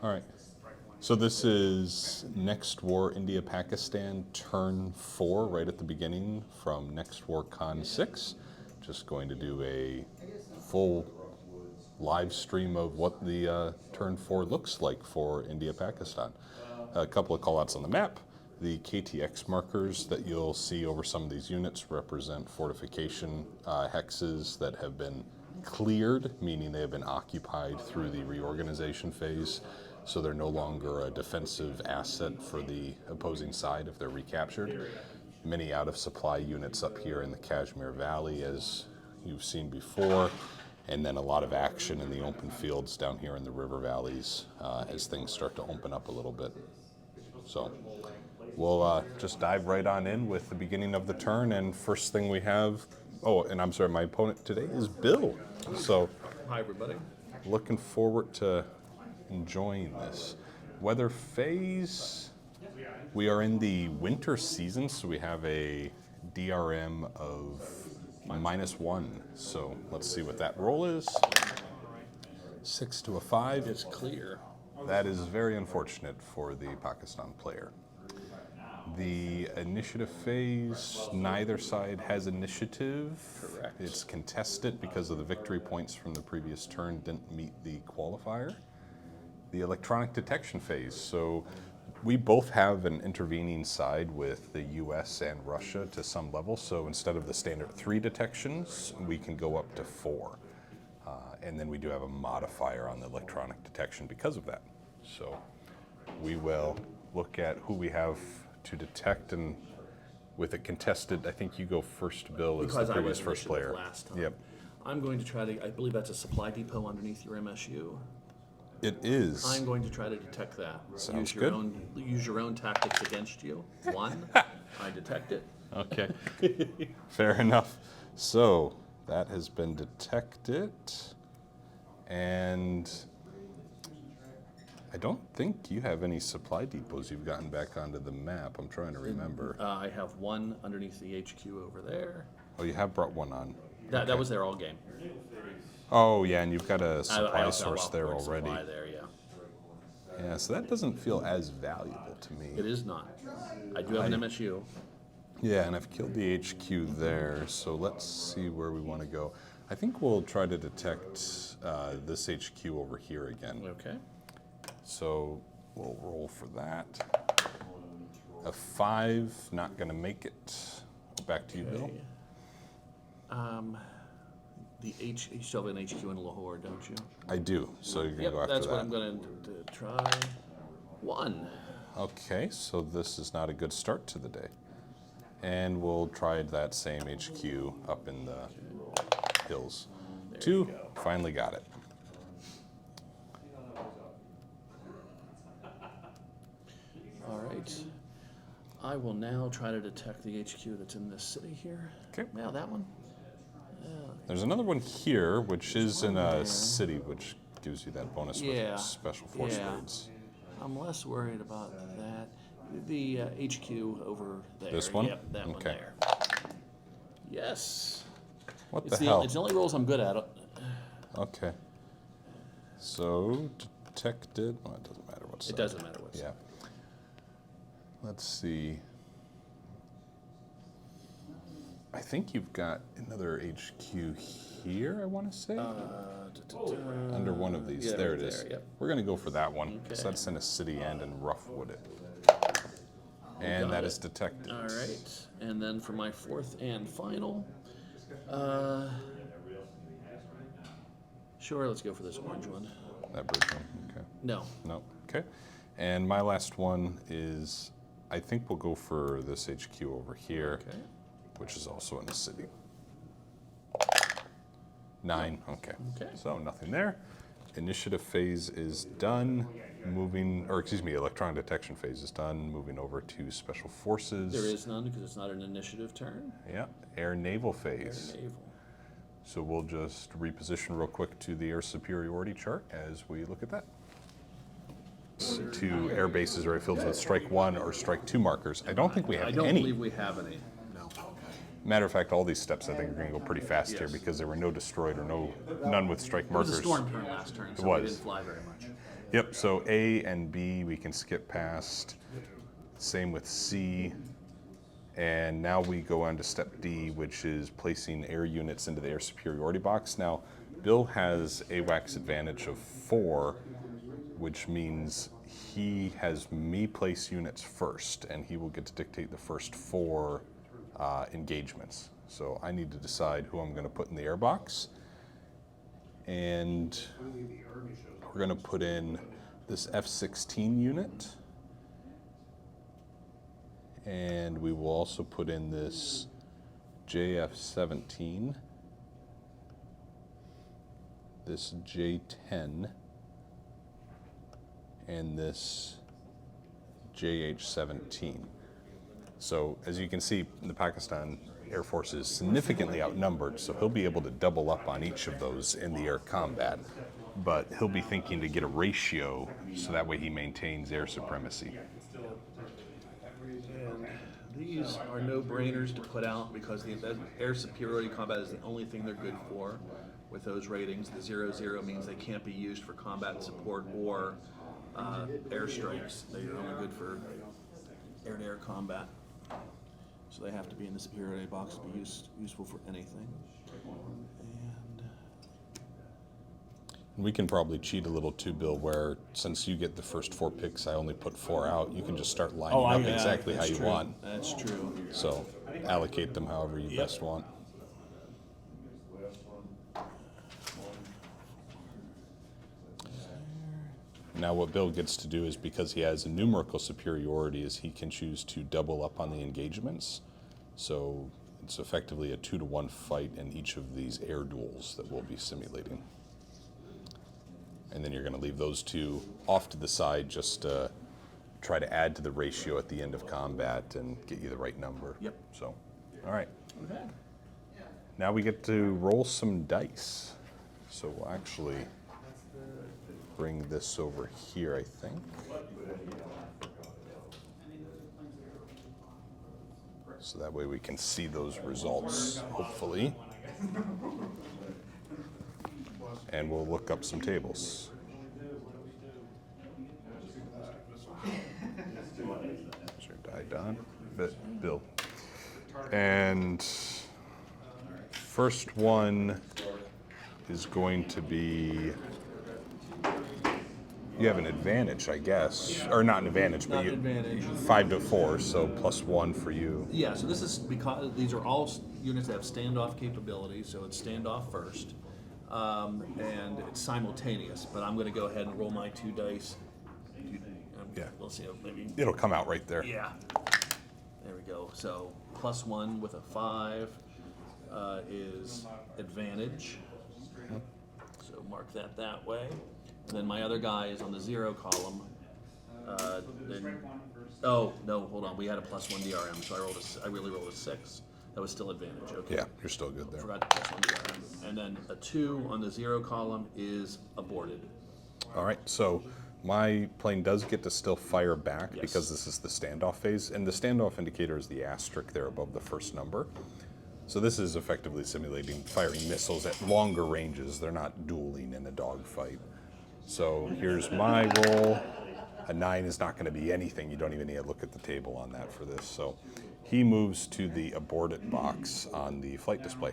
All right. So this is Next War India-Pakistan Turn 4, right at the beginning from Next War Con 6. Just going to do a full live stream of what the Turn 4 looks like for India-Pakistan. A couple of callouts on the map. The KTX markers that you'll see over some of these units represent fortification hexes that have been cleared, meaning they have been occupied through the reorganization phase, so they're no longer a defensive asset for the opposing side if they're recaptured. Many out-of-supply units up here in the Kashmir Valley, as you've seen before, and then a lot of action in the open fields down here in the river valleys as things start to open up a little bit. So we'll just dive right on in with the beginning of the turn, and first thing we have, oh, and I'm sorry, my opponent today is Bill. So, hi everybody. Looking forward to enjoying this. Weather phase, we are in the winter season, so we have a DRM of -1. So let's see what that roll is. 6 to a 5. It's clear. That is very unfortunate for the Pakistan player. The initiative phase, neither side has initiative. Correct. It's contested because of the victory points from the previous turn didn't meet the qualifier. The electronic detection phase, so we both have an intervening side with the US and Russia to some level, so instead of the standard 3 detections, we can go up to 4. And then we do have a modifier on the electronic detection because of that. So we will look at who we have to detect, and with it contested, I think you go first, Bill, as Because the I previous was first player. last time. Yep, I'm going to try to, I believe that's a supply depot underneath your MSU. it is. I'm going to try to detect that. Sounds use your good. use your own tactics against you. 1, I detect it. Okay, fair enough. So that has been detected, and I don't think you have any supply depots you've gotten back onto the map. I'm trying to remember. I have 1 underneath the HQ over there. Oh, you have brought one on. That was there all game. Oh, yeah, and you've got a I supply also have source there Lockwood already. Supply there, yeah. Yeah, so that doesn't feel as valuable to me. It is not. I do have an MSU. Yeah, and I've killed the HQ there, so let's see where we want to go. I think we'll try to detect this HQ over here again. Okay. So we'll roll for that. A 5, not going to make it. Back to you, Bill. You still have an HQ in Lahore, don't you? I do, so you're going to Yep, go after that's that. what I'm going to try. 1. Okay, so this is not a good start to the day. And we'll try that same HQ up in the hills. 2, finally got it. All right. I will now try to detect the HQ that's in this city here. Okay. Now that one. There's another one here, which is in a city, which gives you that bonus Yeah, with special force yeah. grades. I'm less worried about that. The HQ over there. This one? Yep, that one Okay. there. Yes. What It's the hell? It's the only rolls I'm good at. Okay. So, detected. Well, it doesn't matter what side. It doesn't matter what. Yeah. Let's see. I think you've got another HQ here, I want to say. Under one of these. Yeah, there right it is. there, yep. We're going to go for that one, because Okay. that's in a city and in Roughwood. And got that it. is detected. All right. And then for my 4th and final. Sure, let's go for this orange one. That bridge one. Okay. No. No. Okay. And my last one is, I think we'll go for this HQ over here, Okay. which is also in the city. 9. Okay. Okay. So nothing there. Initiative phase is done. Electronic detection phase is done. Moving over to special forces. There is none because it's not an initiative turn. Yeah. Air naval phase. Naval. So we'll just reposition real quick to the air superiority chart as we look at that. To air bases or airfields with strike 1 or strike 2 markers. I don't think we have I don't any. believe we have any. No. Matter of fact, all these steps I think are going to go pretty fast here Yes. because there were no destroyed or none with strike It was markers. a storm turn last turn, so was. we didn't fly very much. Yep, so A and B we can skip past. Same with C. And now we go on to step D, which is placing air units into the air superiority box. Now, Bill has AWACS advantage of 4, which means he has me place units first, and he will get to dictate the first 4 engagements. So I need to decide who I'm going to put in the air box. And we're going to put in this F-16 unit. And we will also put in this JF-17, this J-10, and this JH-17. So as you can see, the Pakistan Air Force is significantly outnumbered, so he'll be able to double up on each of those in the air combat. But he'll be thinking to get a ratio so that way he maintains air supremacy. These are no-brainers to put out because the air superiority combat is the only thing they're good for with those ratings. The 0-0 means they can't be used for combat support or airstrikes. They're only good for air-to-air combat. So they have to be in the superiority box to be useful for anything. We can probably cheat a little too, Bill, where since you get the first 4 picks, I only put 4 out. You can just start lining up exactly how you want. That's true. So allocate them however you best want. Now what Bill gets to do is, because he has a numerical superiority, is he can choose to double up on the engagements. So it's effectively a 2-to-1 fight in each of these air duels that we'll be simulating. And then you're going to leave those 2 off to the side, just to try to add to the ratio at the end of combat and get you the right number. Yep. So, all right. Okay. Now we get to roll some dice. So we'll actually bring this over here, I think. So that way we can see those results, hopefully. And we'll look up some tables. Sure, die, Don. Bill. And first one is going to be, you have an advantage, I guess. Or not an advantage, but you, advantage. 5-4, so +1 for you. Yeah, so this is because these are all units that have standoff capability, so it's standoff first. And it's simultaneous, but I'm going to go ahead and roll my 2 dice. Yeah. We'll see. Maybe. It'll come out right there. Yeah. There we go. So +1 with a 5 is advantage. So mark that way. And then my other guy is on the 0 column. Oh no, hold on. We had a +1 DRM, so I really rolled a 6. That was still advantage. Okay. Yeah, you're still good there. Forgot to +1 DRM. And then a 2 on the 0 column is aborted. All right, so my plane does get to still fire back Yes. because this is the standoff phase, and the standoff indicator is the asterisk there above the first number. So this is effectively simulating firing missiles at longer ranges. They're not dueling in a dogfight. So here's my roll. A 9 is not going to be anything. You don't even need to look at the table on that for this. So he moves to the aborted box on the flight display.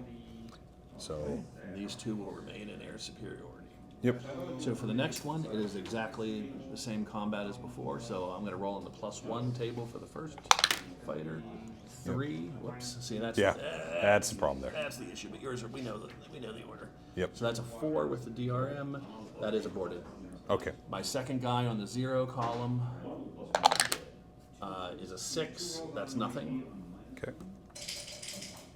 So And these 2 will remain in air superiority. yep. So for the next one, it is exactly the same combat as before. So I'm going to roll on the +1 table for the first fighter. 3. Whoops. See, that's Yeah, that's the problem there. That's the issue. But yours are we know the order. Yep. So that's a 4 with the DRM. That is aborted. Okay. My second guy on the 0 column is a 6. That's nothing. Okay.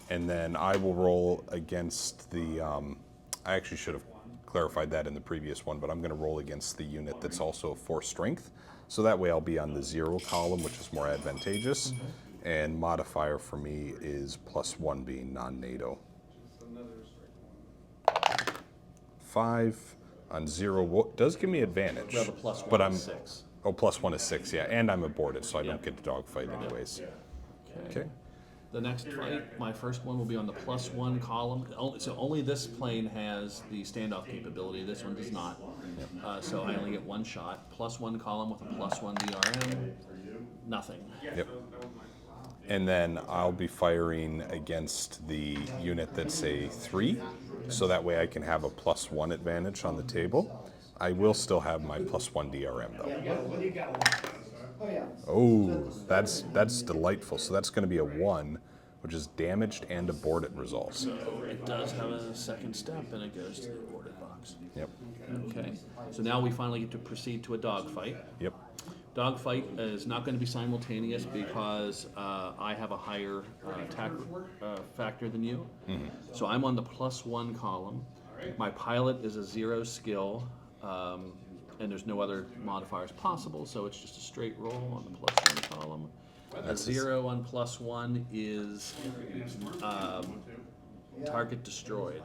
And then I will roll against the, I actually should have clarified that in the previous one, but I'm going to roll against the unit that's also 4 strength. So that way I'll be on the 0 column, which is more advantageous. And modifier for me is +1 being non-NATO. 5 on 0 does give me advantage. Well, the +1 but I'm, is 6. Oh, +1 is 6, yeah. And I'm aborted, so I don't get the dogfight anyways. Okay. The next fight, my first one will be on the +1 column. So only this plane has the standoff capability. This one does not. So I only get one shot. +1 column with a +1 DRM. Nothing. Yep. And then I'll be firing against the unit that's a 3, so that way I can have a +1 advantage on the table. I will still have my +1 DRM though. Oh, that's delightful. So that's going to be a 1, which is damaged and aborted results. It does have a second step, and it goes to the aborted box. Yep. Okay. So now we finally get to proceed to a dogfight. Yep. Dogfight is not going to be simultaneous because I have a higher attack factor than you. So I'm on the +1 column. My pilot is a 0 skill, and there's no other modifiers possible, so it's just a straight roll on the +1 column. A 0 on +1 is target destroyed.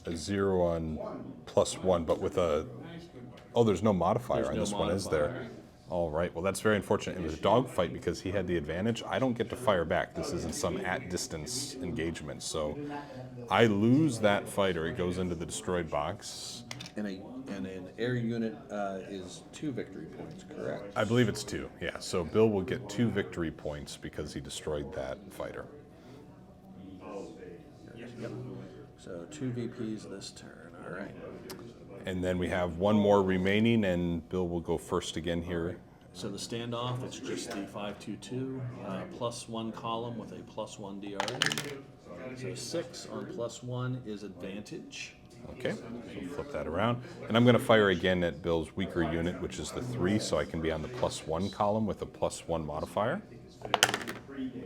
A 0 on +1, but with a... Oh, there's no modifier on this one, is there? All right. Well, that's very unfortunate. It was a dogfight because he had the advantage. I don't get to fire back. This isn't some at-distance engagement. So I lose that fighter. It goes into the destroyed box. And an air unit is 2 victory points, correct? I believe it's 2, yeah. So Bill will get 2 victory points because he destroyed that fighter. Yep. So 2 VPs this turn. All right. And then we have one more remaining, and Bill will go first again here. So the standoff, it's just the 522 +1 column with a +1 DRM. So 6 on +1 is advantage. Okay, so flip that around. And I'm going to fire again at Bill's weaker unit, which is the 3, so I can be on the +1 column with a +1 modifier.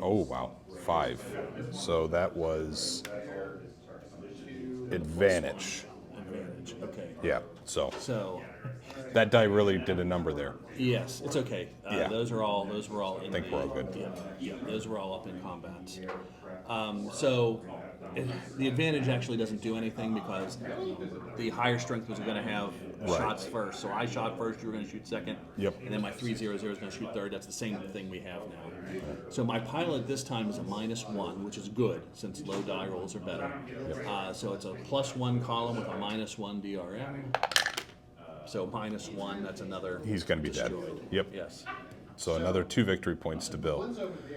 Oh, wow, 5. So that was advantage. Advantage. Okay. Yeah, so So that die really did a number there. yes, it's okay. Yeah. Those were all in. I think we're all good. Yeah, those were all up in combat. So the advantage actually doesn't do anything because the higher strength was going to have Right. shots first. So I shot first, you were going to shoot second. Yep. And then my 300 is going to shoot third. That's the same thing we have now. So my pilot this time is a -1, which is good since low die rolls are better. So it's a +1 column with a -1 DRM. So -1, that's another. He's gonna be dead. destroyed. Yep. Yes. So another 2 victory points to Bill.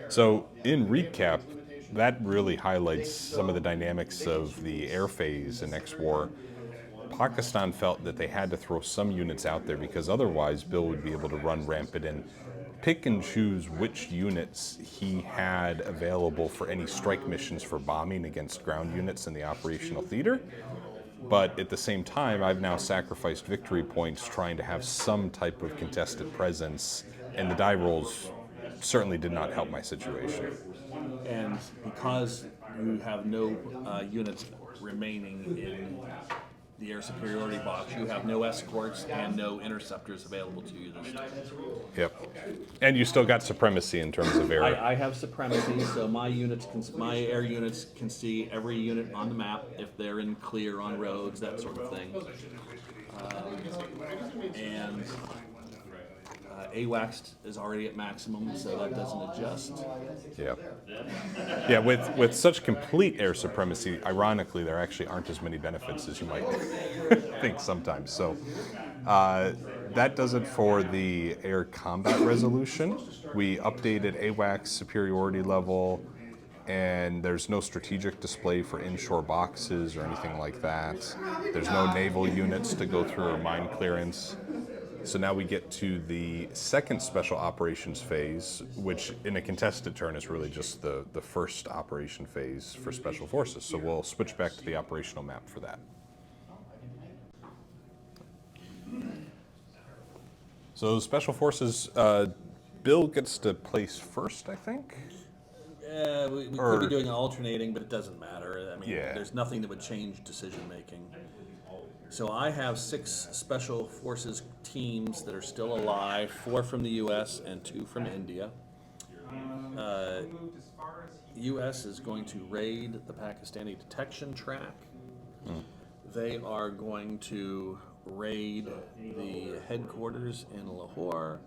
So in recap, that really highlights some of the dynamics of the air phase in Next War. Pakistan felt that they had to throw some units out there because otherwise Bill would be able to run rampant and pick and choose which units he had available for any strike missions for bombing against ground units in the operational theater. But at the same time, I've now sacrificed victory points trying to have some type of contested presence, and the die rolls certainly did not help my situation. And because you have no units remaining in the air superiority box, you have no escorts and no interceptors available to you this time. Yep. And you still got supremacy in terms of air. I have supremacy, so my air units can see every unit on the map if they're in clear on roads, that sort of thing. And AWACS is already at maximum, so that doesn't adjust. Yeah. Yeah, with such complete air supremacy, ironically, there actually aren't as many benefits as you might think sometimes. So that does it for the air combat resolution. We updated AWACS superiority level, and there's no strategic display for inshore boxes or anything like that. There's no naval units to go through or mine clearance. So now we get to the second special operations phase, which in a contested turn is really just the first operation phase for special forces. So we'll switch back to the operational map for that. So special forces, Bill gets to place first, I think? We could be doing alternating, but it doesn't matter. I mean, Yeah. there's nothing that would change decision making. So I have 6 special forces teams that are still alive, 4 from the U.S. and 2 from India. U.S. is going to raid the Pakistani detection track. They are going to raid the headquarters in Lahore.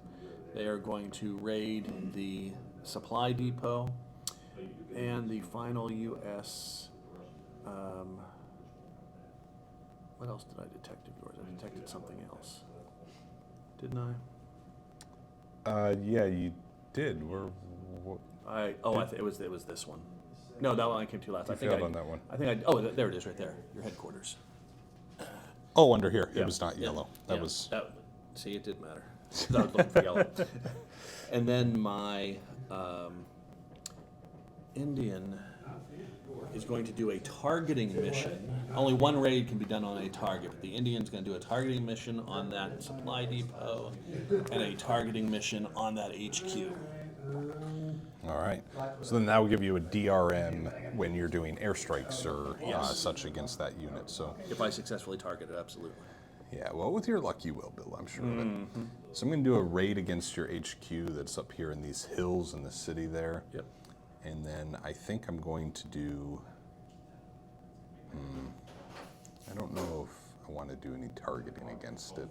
They are going to raid the supply depot. And the final U.S. What else did I detect of yours? I detected something else. Didn't I? Yeah, you did. It was this one. No, that one I came to last. You failed on that one. There it is, right there. Your headquarters. Oh, under here. Yeah, It was not yeah, yellow. yeah. Was. See, it didn't matter. 'Cause I was looking for yellow. And then my Indian is going to do a targeting mission. Only one raid can be done on a target, but the Indian's going to do a targeting mission on that supply depot and a targeting mission on that HQ. All right. So then that will give you a DRM when you're doing airstrikes or Yes. such against that unit. So. If I successfully target it, absolutely. Yeah, well, with your luck, you will, Bill, I'm sure of it. So I'm going to do a raid against your HQ that's up here in these hills in the city there. Yep. And then I think I'm going to do... I don't know if I want to do any targeting against it.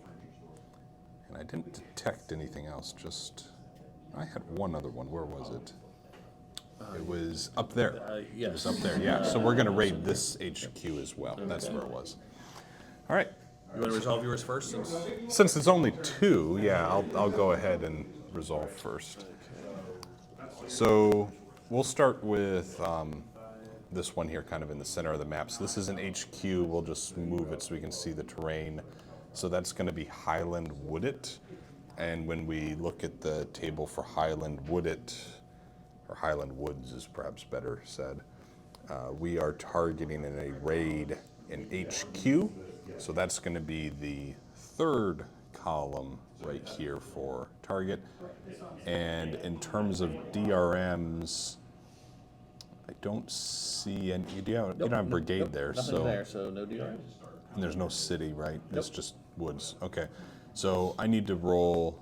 And I didn't detect anything else, just... I had one other one. Where was it? It was up there. Yes. It was up there, yeah. So we're going to raid this HQ as well. That's where it was. All right. You want to resolve yours first? Since it's only two, yeah, I'll go ahead and resolve first. So we'll start with this one here kind of in the center of the map. So this is an HQ. We'll just move it so we can see the terrain. So that's going to be Highland Woodit. And when we look at the table for Highland Woodit, or Highland Woods is perhaps better said, we are targeting in a raid in HQ. So that's going to be the third column right here for target. And in terms of DRMs, I don't see any. You don't have brigade there, Nothing so there, so no DR. and there's no city, right? It's just woods. Okay. So I need to roll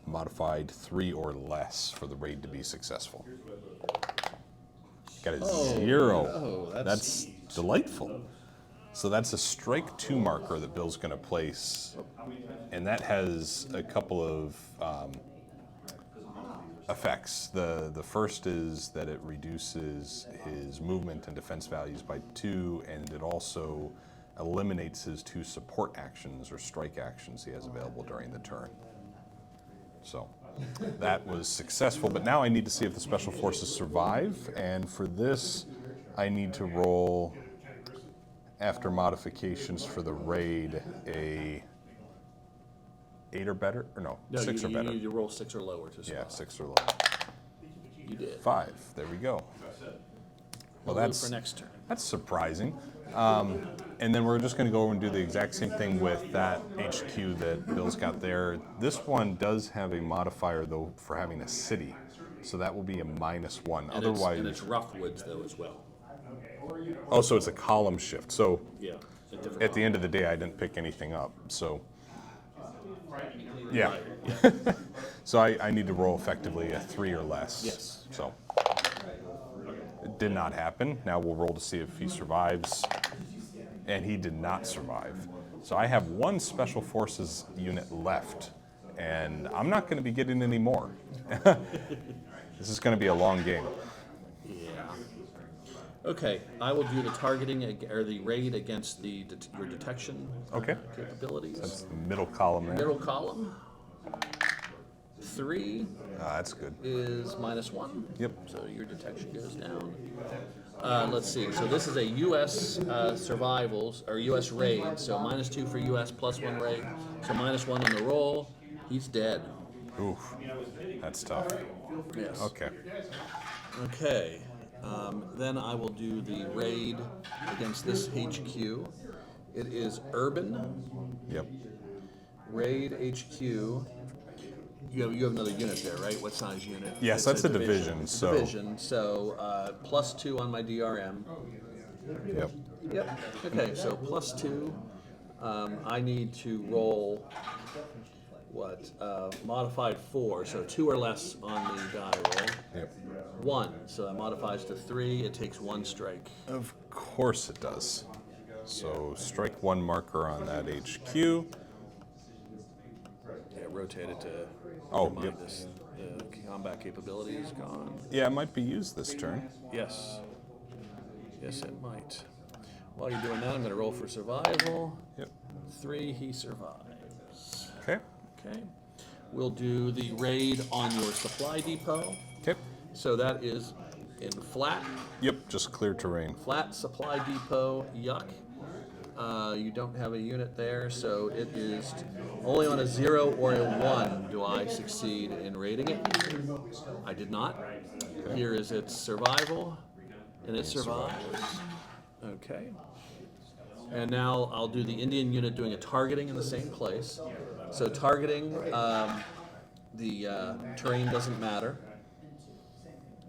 modified 3 or less for the raid to be successful. Got a 0. oh, that's delightful. So that's a strike 2 marker that Bill's going to place, and that has a couple of effects. The first is that it reduces his movement and defense values by 2, and it also eliminates his 2 support actions or strike actions he has available during the turn. So that was successful, but now I need to see if the special forces survive, and for this I need to roll, after modifications for the raid, a 8 or better, or no 6 or better. You need to roll 6 or lower to survive. Yeah, 6 or lower. You did. 5. There we go. Well, that's for next turn. That's surprising. And then we're just going to go over and do the exact same thing with that HQ that Bill's got there. This one does have a modifier, though, for having a city. So that will be a -1. And Otherwise, it's rough woods though as well. oh, so it's a column shift. So Yeah. A different at the end of the day, I didn't pick anything up. So, yeah. So I need to roll effectively a 3 or less. Yes. So it did not happen. Now we'll roll to see if he survives. And he did not survive. So I have 1 special forces unit left, and I'm not going to be getting any more. This is going to be a long game. Yeah. Okay, I will do the targeting or the raid against your detection Okay. capabilities. That's the middle column there. Middle column. 3 That's good. is -1. Yep. So your detection goes down. Let's see. So this is a U.S. Survivals or U.S. raid. So -2 for U.S. +1 raid. So -1 on the roll. He's dead. Oof. That's tough. Yes. Okay. Okay. Then I will do the raid against this HQ. It is urban Yep. raid HQ. You have another unit there, right? What size unit? Yes, It's that's a division, so- Division. So +2 on my DRM. Yep. Yep. Okay. So +2. I need to roll what? Modified 4. So 2 or less on the die roll. Yep. 1. So that modifies to 3. It takes 1 strike. Of course it does. So strike 1 marker on that HQ. Yeah, rotate it to Oh, yep. this. The combat capability is gone. Yeah, it might be used this turn. Yes. Yes, it might. While you're doing that, I'm going to roll for survival. Yep. 3, he survives. Okay. Okay. We'll do the raid on your supply depot. Okay. So that is in flat. Yep, just clear terrain. Flat supply depot, yuck. You don't have a unit there, so it is only on a 0 or a 1 do I succeed in raiding it. I did not. Here is its survival, and it survives. Okay. And now I'll do the Indian unit doing a targeting in the same place. So targeting, the terrain doesn't matter.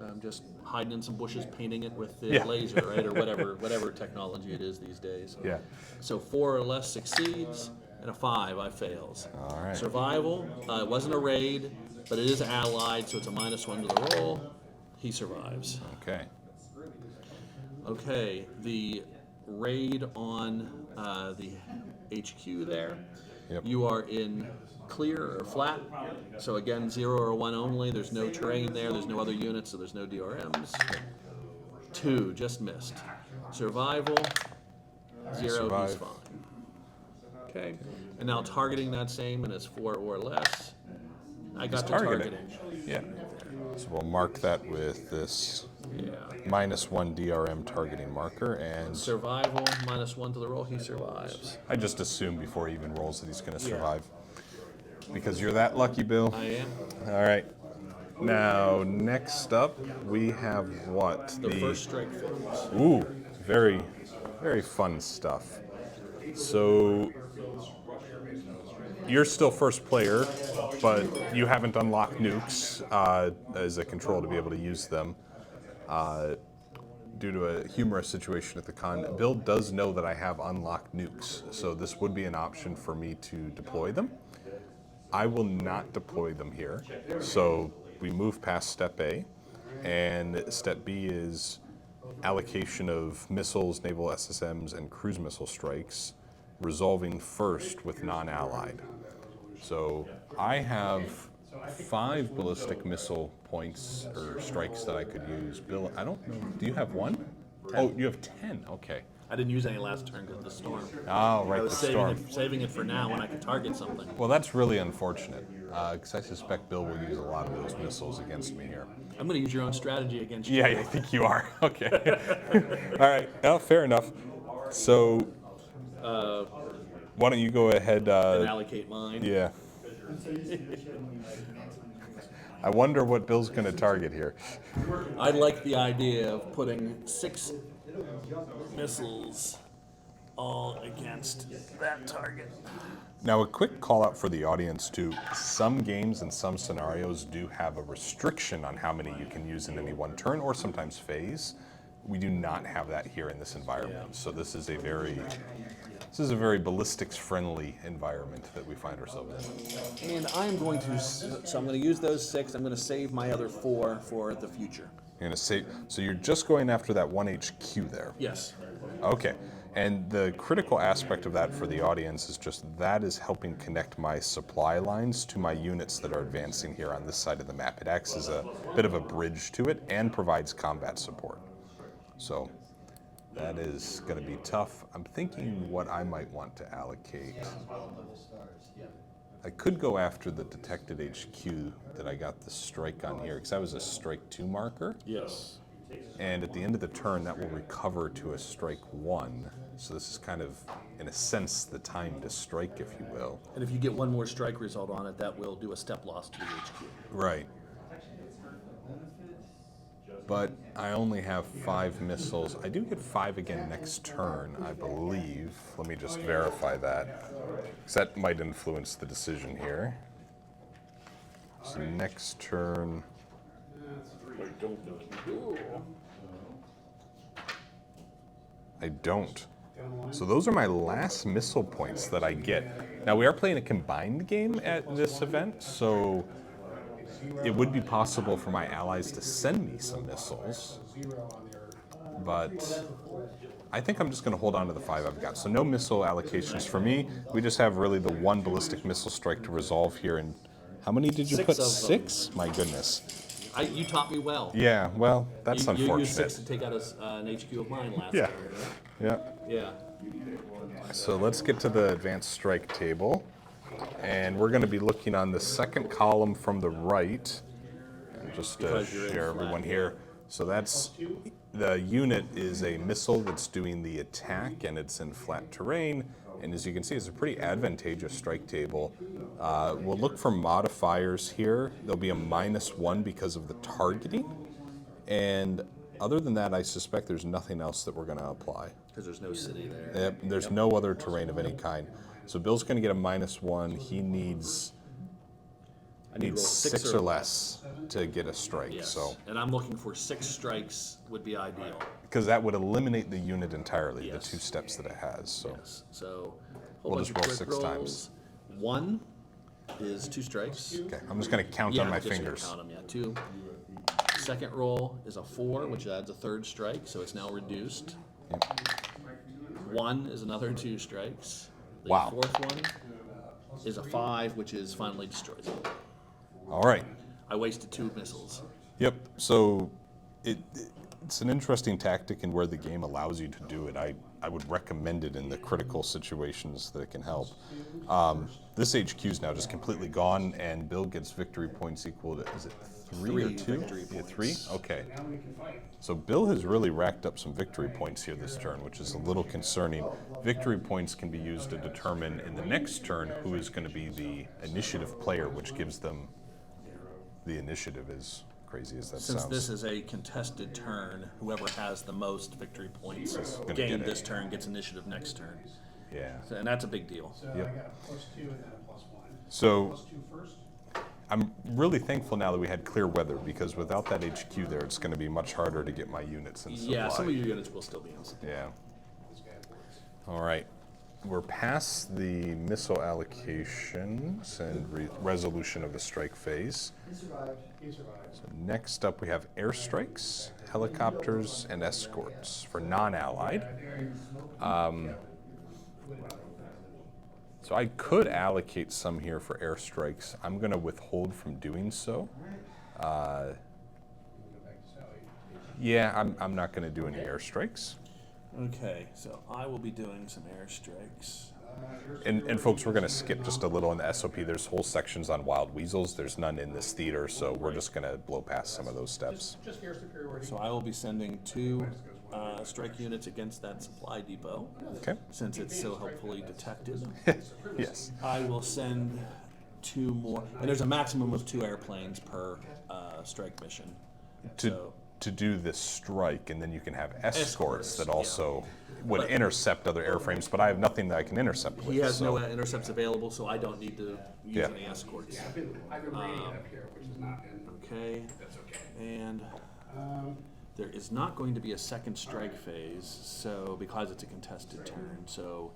I'm just hiding in some bushes, painting it with the Yeah. laser, right, or whatever technology it is these days. Yeah. So 4 or less succeeds, and a 5 I fails. All right. Survival, it wasn't a raid, but it is allied, so it's a -1 to the roll. He survives. Okay. Okay, the raid on the HQ there. Yep. You are in clear or flat. So again, 0 or 1 only. There's no terrain there. There's no other units, so there's no DRMs. 2, just missed. Survival, 0, he's survive. fine. Okay, and now targeting that same, and it's 4 or less. I got the targeting. targeting. Yeah. So we'll mark that with this Yeah. -1 DRM targeting marker, and Survival, -1 to the roll, he survives. I just assume before he even rolls that he's going to survive. Because you're that lucky, Bill. I am. All right. Now, next up, we have what? The first strike phase. Ooh, very, very fun stuff. So, you're still first player, but you haven't unlocked nukes as a control to be able to use them. Due to a humorous situation at the con, Bill does know that I have unlocked nukes, so this would be an option for me to deploy them. I will not deploy them here, so we move past step A, and step B is allocation of missiles, naval SSMs, and cruise missile strikes, resolving first with non-allied. So I have 5 ballistic missile points or strikes that I could use. Bill, I don't know. Do you have 1? 10. Oh, you have 10. Okay. I didn't use any last turn because of the storm. Oh, right, I was the storm. saving it for now when I could target something. Well, that's really unfortunate because I suspect Bill will use a lot of those missiles against me here. I'm going to use your own strategy against you. Yeah, I think you are. Okay. All right. Oh, fair enough. So, why don't you go ahead? And allocate mine. Yeah. I wonder what Bill's going to target here. I like the idea of putting 6 missiles all against that target. Now, a quick call out for the audience too. Some games and some scenarios do have a restriction on how many you can use in any one turn or sometimes phase. We do not have that here in this environment. So this is a very ballistics-friendly environment that we find ourselves in. And I'm going to, so I'm going to use those 6. I'm going to save my other 4 for the future. You're gonna say, so you're just going after that 1 HQ there. Yes. Okay. And the critical aspect of that for the audience is just that is helping connect my supply lines to my units that are advancing here on this side of the map. It acts as a bit of a bridge to it and provides combat support. So that is going to be tough. I'm thinking what I might want to allocate. I could go after the detected HQ that I got the strike on here, because that was a strike 2 marker. Yes. And at the end of the turn, that will recover to a strike 1. So this is kind of, in a sense, the time to strike, if you will. And if you get one more strike result on it, that will do a step loss to the HQ. Right. But I only have 5 missiles. I do get 5 again next turn, I believe. Let me just verify that, because that might influence the decision here. So next turn. I don't. So those are my last missile points that I get. Now we are playing a combined game at this event, so it would be possible for my allies to send me some missiles, but I think I'm just going to hold on to the 5 I've got. So no missile allocations for me. We just have really the 1 ballistic missile strike to resolve here. And how many did you 6 put? of them. 6? My goodness. You taught me well. Yeah, well, that's You used 6 unfortunate. to take out an HQ of mine last Yeah. time. Yeah. Yeah. So let's get to the advanced strike table. And we're going to be looking on the second column from the right. And just to Because you're in share flat, everyone yeah. here. So that's the unit is a missile that's doing the attack, and it's in flat terrain. And as you can see, it's a pretty advantageous strike table. We'll look for modifiers here. There'll be a -1 because of the targeting. And other than that, I suspect there's nothing else that we're going to apply. Because there's no city there. Yep, there's no other terrain of any kind. So Bill's going to get a -1. He needs I need to roll 6 or less to get a strike. Yes. So And I'm looking for 6 strikes would be ideal. because that would eliminate the unit entirely, Yes. the 2 steps that it has. So Yes. So We'll bunch just of roll quick 6 times. rolls. 1 is 2 strikes. okay, I'm just going to count Yeah, on my just gonna fingers. count 'em, yeah. 2. Second roll is a 4, which adds a 3rd strike, so it's now reduced. Yep. 1 is another 2 strikes. The Wow. 4th one is a 5, which is finally destroys it. All right. I wasted 2 missiles. Yep. So it's an interesting tactic in where the game allows you to do it. I would recommend it in the critical situations that it can help. This HQ is now just completely gone, and Bill gets victory points equal to, is it 3 or 3 2? victory Yeah, points. 3? Okay. So Bill has really racked up some victory points here this turn, which is a little concerning. Victory points can be used to determine in the next turn who is going to be the initiative player, which gives them the initiative, as crazy as that Since sounds. this is a contested turn, whoever has the most victory points gonna gained get it. this turn gets initiative next turn. Yeah. So, and that's a big deal. So I Yep. got a +2 and then a +1. So +2 first? I'm really thankful now that we had clear weather, because without that HQ there, it's going to be much harder to get my units in supply. Yeah, some of your units will still be in supply. Yeah. This guy works. All right. We're past the missile allocations and resolution of the strike phase. He survived. He survived. Next up, we have airstrikes, helicopters, and escorts for non-allied. So I could allocate some here for airstrikes. I'm going to withhold from doing so. Go back to Sally. Yeah, I'm not going to do any airstrikes. Okay, so I will be doing some airstrikes. And folks, we're going to skip just a little in the SOP. There's whole sections on wild weasels. There's none in this theater, so we're just going to blow past some of those steps. Just air superiority. So I will be sending 2 strike units against that supply depot, Okay? since it's so helpfully detected. Yes. I will send 2 more, and there's a maximum of 2 airplanes per strike mission. To do this strike, and then you can have escorts that yeah. also would But- intercept other airframes, but I have nothing that I can intercept with. He has so- no intercepts available, so I don't need to use Yeah. any escorts. I've been reading it up here, which is not in. Okay, That's okay. and there is not going to be a second strike phase, so because it's a contested turn, so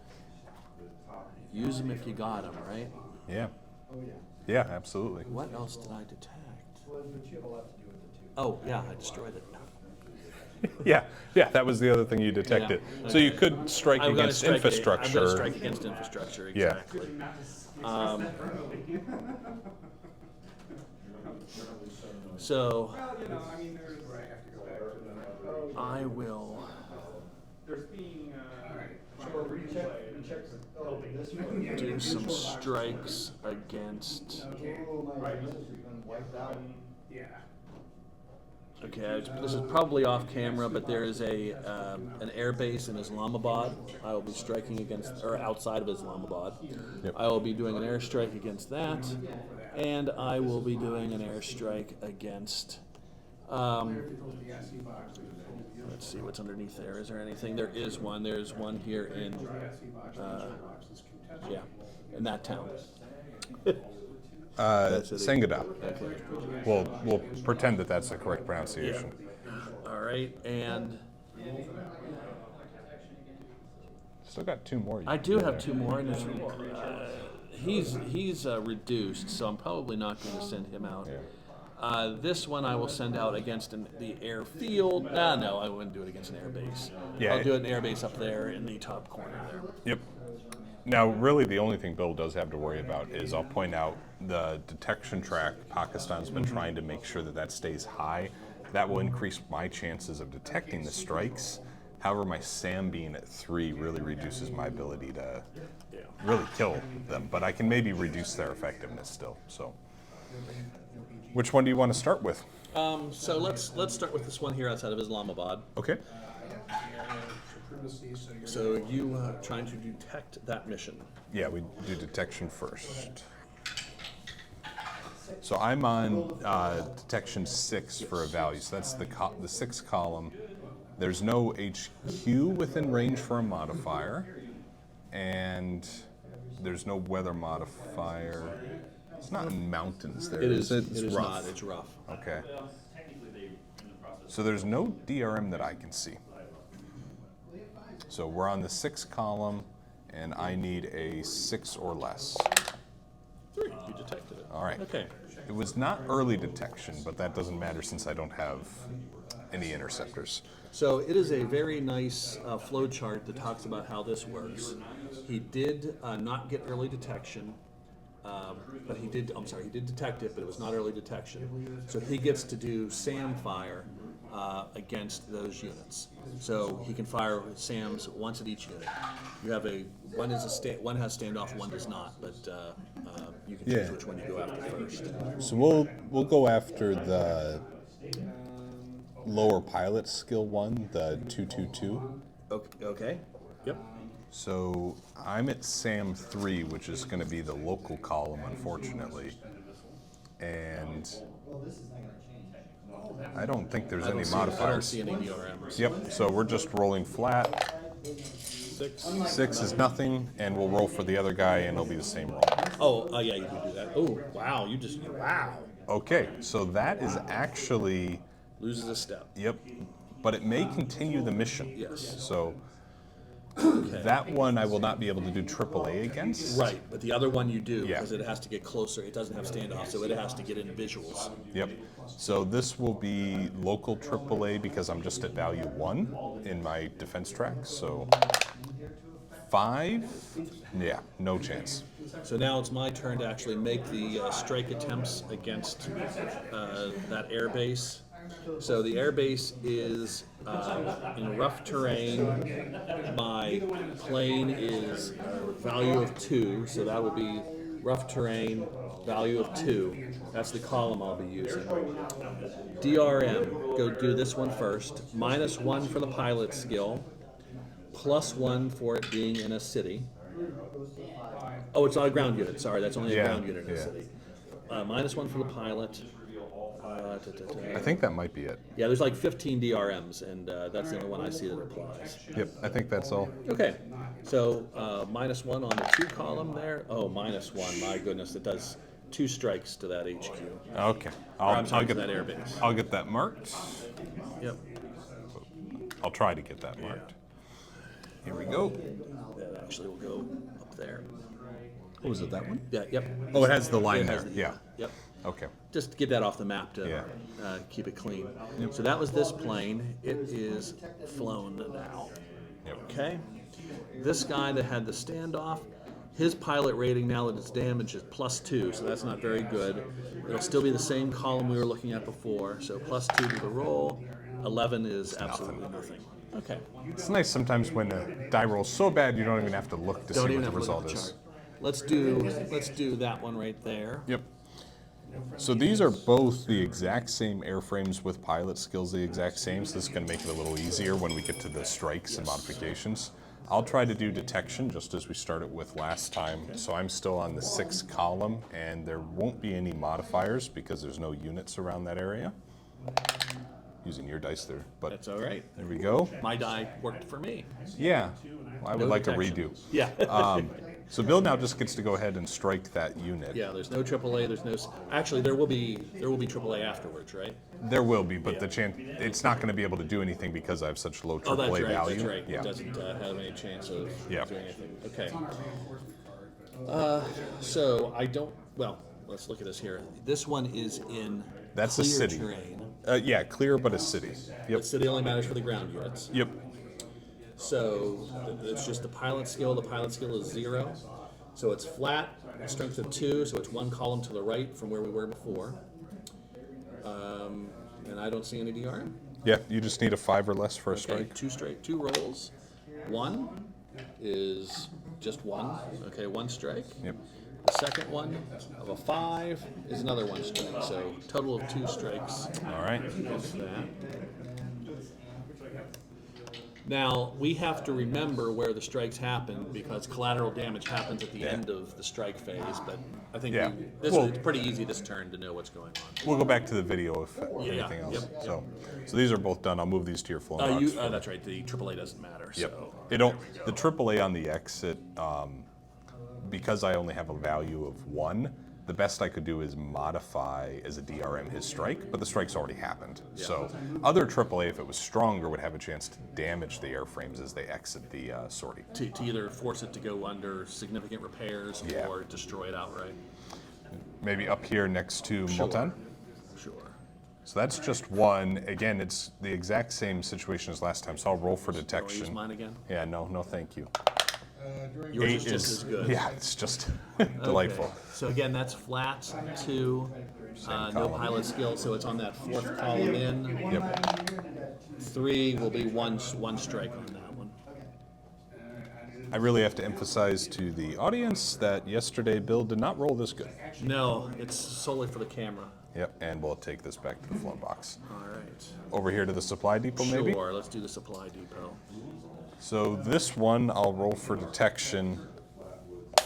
use them if you got them, right? Yeah. Oh, yeah. Yeah, absolutely. What else did I detect? Well, but you have a lot to do with it too. Oh, yeah, I destroyed it. Yeah, that was the other thing you detected. Yeah, So you okay. could strike I've got to against strike infrastructure. I've got to strike against infrastructure, Yeah. exactly. So Well, you know, I mean, there's where I have to go back to the. I will. There's being, check. Do some strikes against. Yeah. Okay, this is probably off camera, but there is an air base in Islamabad. I will be striking against, or outside of Islamabad. Yep. I will be doing an airstrike against that, and I will be doing an airstrike against. Let's see what's underneath there. Is there anything? There is one. There's one here in, yeah, in that town. Sangada. We'll pretend that that's the correct pronunciation. All right, and Still got 2 more. you I can do do have there. 2 more, and he's reduced, so I'm probably not going to send him out. Yeah. This one I will send out against the airfield. No, I wouldn't do it against an air base. Yeah, I'll do it an air base up there in the top corner there. Yep. Now, really, the only thing Bill does have to worry about is I'll point out the detection track. Pakistan's been trying to make sure that that stays high. That will increase my chances of detecting the strikes. However, my SAM being at 3 really reduces my ability to really kill them. But I can maybe reduce their effectiveness still. So, which one do you want to start with? So let's start with this one here outside of Islamabad. Okay. So you trying to detect that mission? Yeah, we do detection first. So I'm on detection 6 for a value. So that's the 6th column. There's no HQ within range for a modifier, and there's no weather modifier. It's not in mountains there. It is. It's It is rough. not. It's rough. Okay. So there's no DRM that I can see. So we're on the 6th column, and I need a 6 or less. 3. You detected it. All right. Okay. It was not early detection, but that doesn't matter since I don't have any interceptors. So it is a very nice flow chart that talks about how this works. He did not get early detection, but he did. I'm sorry, he did detect it, but it was not early detection. So he gets to do SAM fire against those units. So he can fire SAMs once at each unit. You have one has standoff, one does not, but you can choose Yeah. which one you go after first. So we'll go after the lower pilot skill one, the 222. Okay. Yep. So I'm at SAM 3, which is going to be the local column, unfortunately. And I don't think there's any I don't modifiers. see any DRMs. Yep, so we're just rolling flat. 6. 6 is nothing, and we'll roll for the other guy, and it'll be the same roll. Oh, yeah, you can do that. Oh, wow, wow. Okay, so that is actually, Loses a step. yep, but it may continue the mission. Yes. So Okay. that one I will not be able to do AAA against. Right, but the other one you do, Yeah. because it has to get closer. It doesn't have standoff, so it has to get in visuals. Yep. So this will be local AAA because I'm just at value 1 in my defense track. So 5, yeah, no chance. So now it's my turn to actually make the strike attempts against that air base. So the air base is in rough terrain. My plane is value of 2, so that will be rough terrain, value of 2. That's the column I'll be using. DRM, go do this one first. -1 for the pilot skill, +1 for it being in a city. Oh, it's not a ground unit. Sorry, that's only a Yeah, ground unit in a yeah. city. -1 for the pilot. I think that might be it. Yeah, there's like 15 DRMs, and that's the only one I see that applies. Yep, I think that's all. Okay, so -1 on the 2 column there. Oh, -1. My goodness, it does 2 strikes to that HQ. Okay, I'm sorry, to that air base. I'll get that marked. Yep. I'll try to get that marked. Here we go. That actually will go up there. What was it, that one? Yeah. Yep. Oh, it has the line It has there. the- Yeah. Yep. Okay. Just to get that off the map to Yeah. keep it clean. So that was this plane. It is flown now. Yep. Okay. This guy that had the standoff, his pilot rating now that it's damaged is +2, so that's not very good. It'll still be the same column we were looking at before. So +2 to the roll. 11 is absolutely nothing. Okay. It's nice sometimes when a die rolls so bad you don't even have to look to Don't see even what the have to look result at the is. chart. Let's do that one right there. Yep. So these are both the exact same airframes with pilot skills, the exact same. So this is going to make it a little easier when we get to the strikes and modifications. I'll try to do detection just as we started with last time. So I'm still on the 6th column, and there won't be any modifiers because there's no units around that area. Using your dice there, but That's all right. there we go. My die worked for me. Yeah, I would No like detection. to redo. Yeah. So Bill now just gets to go ahead and strike that unit. Yeah, there's no AAA. There's no. Actually, there will be AAA afterwards, right? There will be, but the chance it's not going to be able to do anything because I have such low AAA Oh, that's right. value. That's right. Yeah. It doesn't have any chance of Yeah. doing anything. Okay. So I don't. Well, let's look at this here. This one is in That's a clear city. terrain. Yeah, clear but a city. Yep. The city only matters for the ground units. Yep. So it's just the pilot skill. The pilot skill is 0. So it's flat, strength of 2, so it's 1 column to the right from where we were before. And I don't see any DRM. Yeah, you just need a 5 or less for a Okay, strike. 2 rolls. 1 is just 1. Okay, 1 strike. Yep. The second one of a 5 is another 1 strike. So total of 2 strikes. All right. That's that. Now, we have to remember where the strikes happen because collateral damage happens at the end of the strike phase, but I think Yeah. it's Well- pretty easy this turn to know what's going on. We'll go back to the video if Yeah, anything else. yep. So these are both done. I'll move these to your phone box. That's right, the AAA doesn't matter. Yep. So. The AAA on the exit, because I only have a value of 1, the best I could do is modify as a DRM his strike, but the strike's already happened. So other AAA, if it was stronger, would have a chance to damage the airframes as they exit the sortie. To either force it to go under significant repairs Yeah. or destroy it outright. Maybe up here next to Sure. Multan. Sure. So that's just 1. Again, it's the exact same situation as last time, so I'll roll for Do I use detection. mine again? Yeah, no, thank you. Yours 8 is just as good. Yeah, it's just delightful. Okay. So again, that's flat 2, no column. pilot skill, so it's on that 4th column in. Yep. 3 will be one strike on that one. I really have to emphasize to the audience that yesterday Bill did not roll this good. No, it's solely for the camera. Yep, and we'll take this back to the flown box. All right. Over here to the supply depot, maybe? Sure, let's do the supply depot. So this one, I'll roll for detection.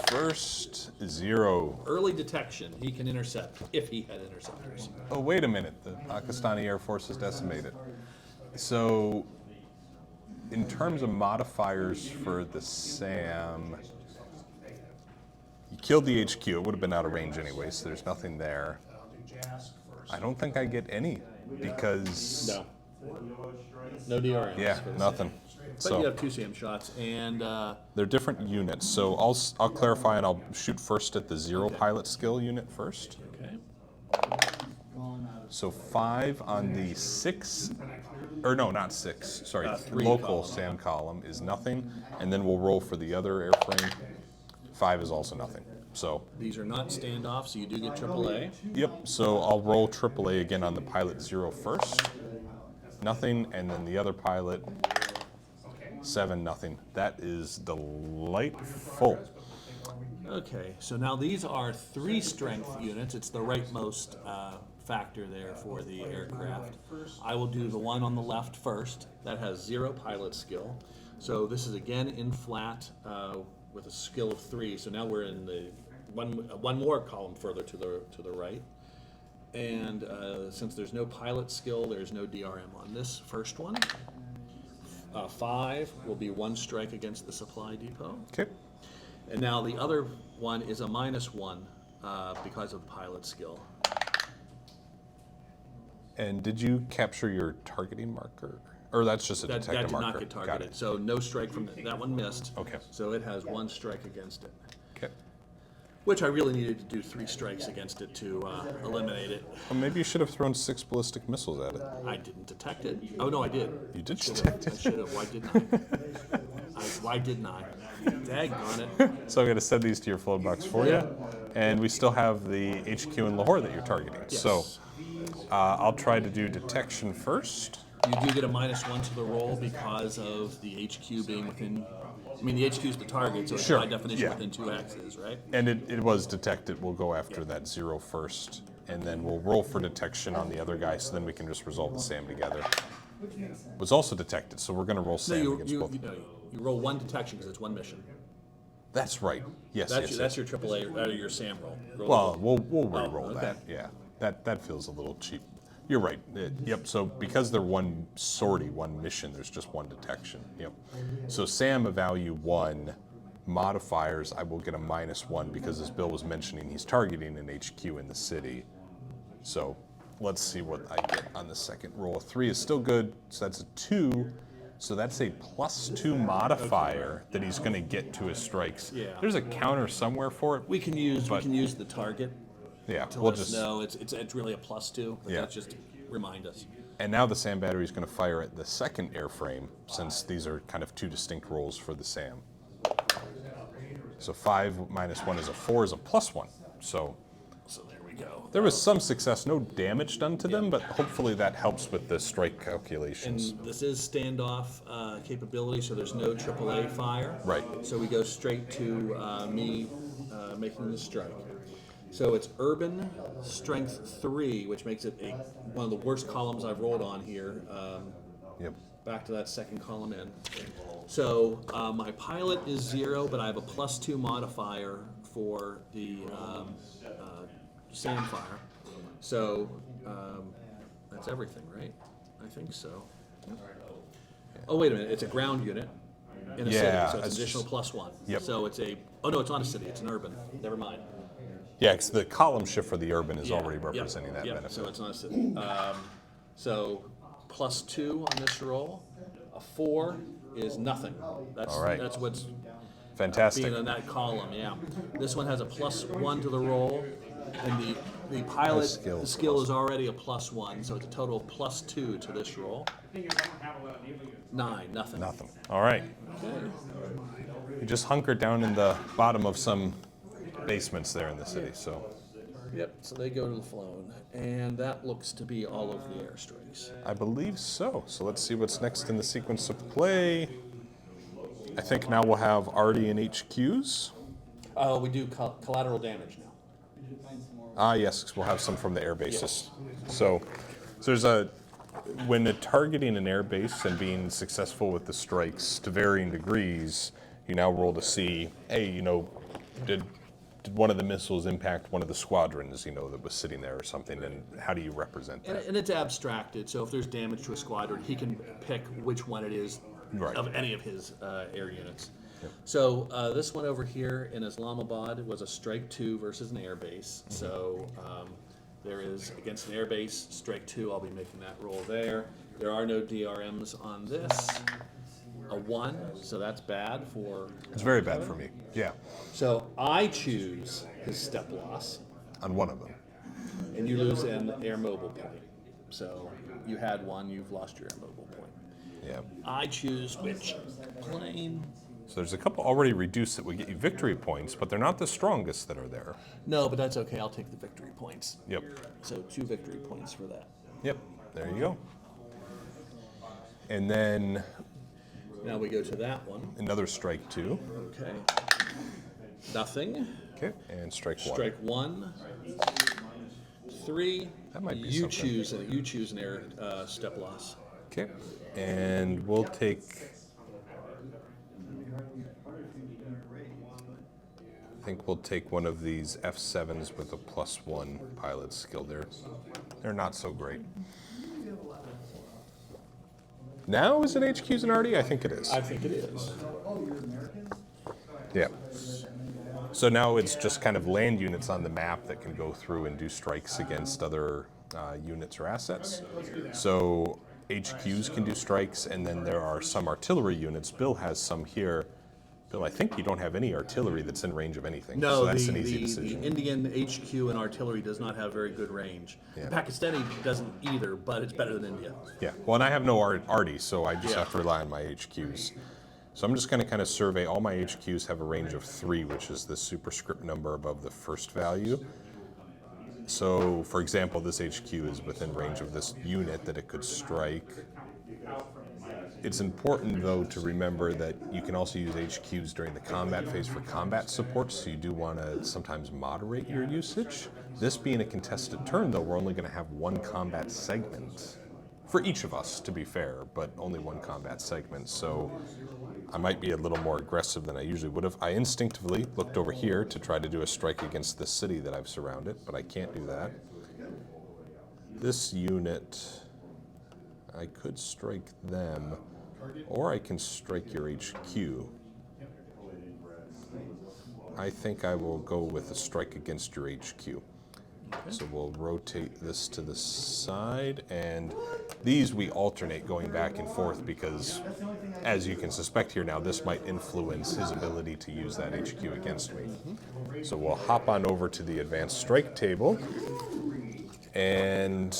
First, 0. Early detection, he can intercept if he had interceptors. Oh, wait a minute. The Pakistani Air Force is decimated. So, in terms of modifiers for the SAM, you killed the HQ. It would have been out of range anyway, so there's nothing there. I don't think I get any because... No. No DRMs. Yeah, for the nothing. But you So have 2 SAM shots, and they're different units. So I'll clarify and I'll shoot first at the 0 pilot skill unit first. okay. So 5 on the 6, or no, not 6. Sorry, 3 local column. SAM column is nothing, and then we'll roll for the other airframe. 5 is also nothing. So These are not standoff, so you do get AAA. yep. So I'll roll AAA again on the pilot 0 first. Nothing, and then the other pilot 7, nothing. That is delightful. Okay, so now these are 3 strength units. It's the rightmost factor there for the aircraft. I will do the one on the left first. That has 0 pilot skill. So this is again in flat with a skill of 3. So now we're in the one more column further to the right. And since there's no pilot skill, there's no DRM on this first one. 5 will be 1 strike against the supply depot. Okay. And now the other one is a -1 because of pilot skill. And did you capture your targeting marker? Or that's just a That detective did marker? not get Got targeted. it. So no strike from that one missed. Okay. So it has 1 strike against it. Okay. Which I really needed to do 3 strikes against it to eliminate it. Well, maybe you should have thrown 6 ballistic missiles at it. I didn't detect it. Oh no, I did. You did Should've. detect I it. should have. Why didn't I? Why didn't I? Daggone it. So I'm going to send these to your float box for you. And we still have the HQ in Lahore that you're targeting. Yes. So I'll try to do detection first. You do get a -1 to the roll because of the HQ being within. I mean, the HQ is the target, so it's Sure, by definition yeah. within 2 axes, right? And it was detected. We'll go after that 0 first. And then we'll roll for detection on the other guy, so then we can just resolve the SAM together. Was also detected, so we're going to roll No, SAM against both. you roll 1 detection because it's 1 mission. That's right. Yes, That's yes, your AAA or your SAM roll. Well, we'll re-roll okay. that. Yeah, that feels a little cheap. You're right. Yep. So because they're 1 sortie, 1 mission, there's just 1 detection. Yep. So SAM a value 1. Modifiers, I will get a -1 because as Bill was mentioning, he's targeting an HQ in the city. So let's see what I get on the second roll. A 3 is still good, so that's a 2. So that's a +2 modifier that he's going to get to his strikes. Yeah. There's a counter somewhere for it. We can use the target Yeah, to we'll let us just know it's really a +2. But Yeah. that's just to remind us. And now the SAM battery is going to fire at the second airframe, since these are kind of two distinct roles for the SAM. So 5 minus 1 is a 4 is a plus 1. So there we go. there was some success, no damage done to them, but hopefully that helps with the strike calculations. And this is standoff capability, so there's no AAA fire. Right. So we go straight to me making the strike. So it's urban strength 3, which makes it one of the worst columns I've rolled on here. Yep. Back to that second column in. So my pilot is 0, but I have a +2 modifier for the SAM fire. So that's everything, right? I think so. Oh, wait a minute. It's a ground unit in a Yeah, city, so it's it's an additional just- +1. Yep. So it's oh no, it's not a city. It's an urban. Never mind. Yeah, because the column shift for the urban is Yeah, already yep, representing that yep, benefit. So it's not a city. So +2 on this roll. A 4 is nothing. That's All right. That's what's Fantastic. being in that column. Yeah. This one has a +1 to the roll, and the pilot skill skill is already a +1, so it's a total of +2 to this roll. 9, nothing. Nothing. All right. You just hunkered down in the bottom of some basements there in the city, so. Yep. So they go to the flown, and that looks to be all of the airstrikes. I believe so. So let's see what's next in the sequence of play. I think now we'll have Artie and HQs. Oh, we do collateral damage now. Ah, yes, 'cause we'll have some from the air bases. So there's when targeting an air base and being successful with the strikes to varying degrees, you now roll to see, hey, did one of the missiles impact one of the squadrons, that was sitting there or something, and how do you represent that? And it's abstracted, so if there's damage to a squadron, he can pick which one it is Right. of any of his air units. So this one over here in Islamabad was a strike 2 versus an air base. So there is, against an air base, strike 2, I'll be making that roll there. There are no DRMs on this. A 1, so that's bad for... It's very bad for me. Yeah, So I choose his step loss, on one of them. and you lose an air mobile point. So you had 1, you've lost your air mobile point. Yeah. I choose which plane. So there's a couple already reduced that would get you victory points, but they're not the strongest that are there. No, but that's okay. I'll take the victory points. Yep. So 2 victory points for that. Yep. There you go. And then Now we go to that one. another strike 2. Okay. Nothing. Okay. And strike 1. Strike 1. 3. That might be you something. choose an air step loss. Okay. And we'll take. I think we'll take one of these F7s with a +1 pilot skill. They're not so great. Now is it HQs and Artie? I think it is. I think it is. Yeah. So now it's just kind of land units on the map that can go through and do strikes against other units or assets. So HQs can do strikes, and then there are some artillery units. Bill has some here. Bill, I think you don't have any artillery that's in range of anything. No, so that's the, an easy the decision. Indian HQ and artillery does not have very good range. Yeah. The Pakistani doesn't either, but it's better than India. Yeah. Well, and I have no Artie, so I just Yeah. have to rely on my HQs. So I'm just going to kind of survey. All my HQs have a range of 3, which is the superscript number above the first value. So, for example, this HQ is within range of this unit that it could strike. It's important, though, to remember that you can also use HQs during the combat phase for combat support, so you do want to sometimes moderate your usage. This being a contested turn, though, we're only going to have 1 combat segment. For each of us, to be fair, but only 1 combat segment, so I might be a little more aggressive than I usually would have. I instinctively looked over here to try to do a strike against the city that I've surrounded, but I can't do that. This unit, I could strike them, or I can strike your HQ. I think I will go with a strike against your HQ. So we'll rotate this to the side, and these we alternate going back and forth because, as you can suspect here now, this might influence his ability to use that HQ against me. So we'll hop on over to the advanced strike table, and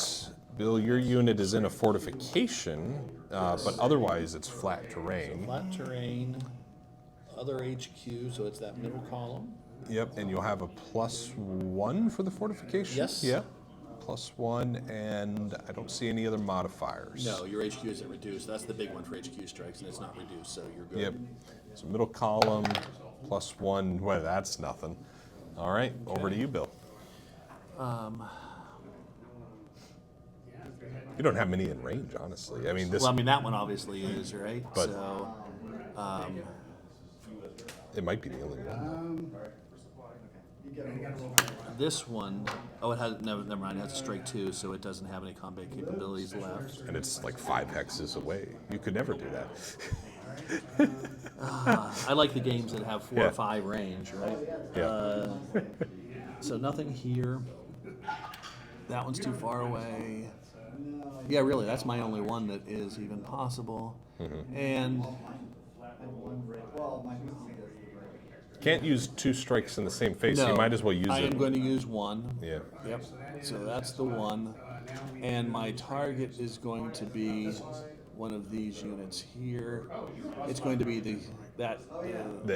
Bill, your unit is in a fortification, but otherwise it's flat terrain. Flat terrain, other HQ, so it's that middle column. Yep, and you'll have a +1 for the fortification? Yes. Yep, +1, and I don't see any other modifiers. No, your HQ isn't reduced. That's the big one for HQ strikes, and it's not reduced, so you're good. Yep, so middle column, +1, well, that's nothing. All right, over to you, Bill. You don't have many in range, honestly. I mean, this, Well, I mean, that one obviously is, right? But- So, it might be the only one. this one, oh, it has, never mind, it has a strike 2, so it doesn't have any combat capabilities left. And it's like 5 hexes away. You could never do that. I like the games that have 4 Yeah. or 5 range, right? Yeah. So nothing here. That one's too far away. Yeah, really, that's my only one that is even possible. And Can't use 2 strikes in the same phase, so no, you might as well use I it. am going to use one. Yeah. Yep. So that's the one. And my target is going to be one of these units here. It's going to be the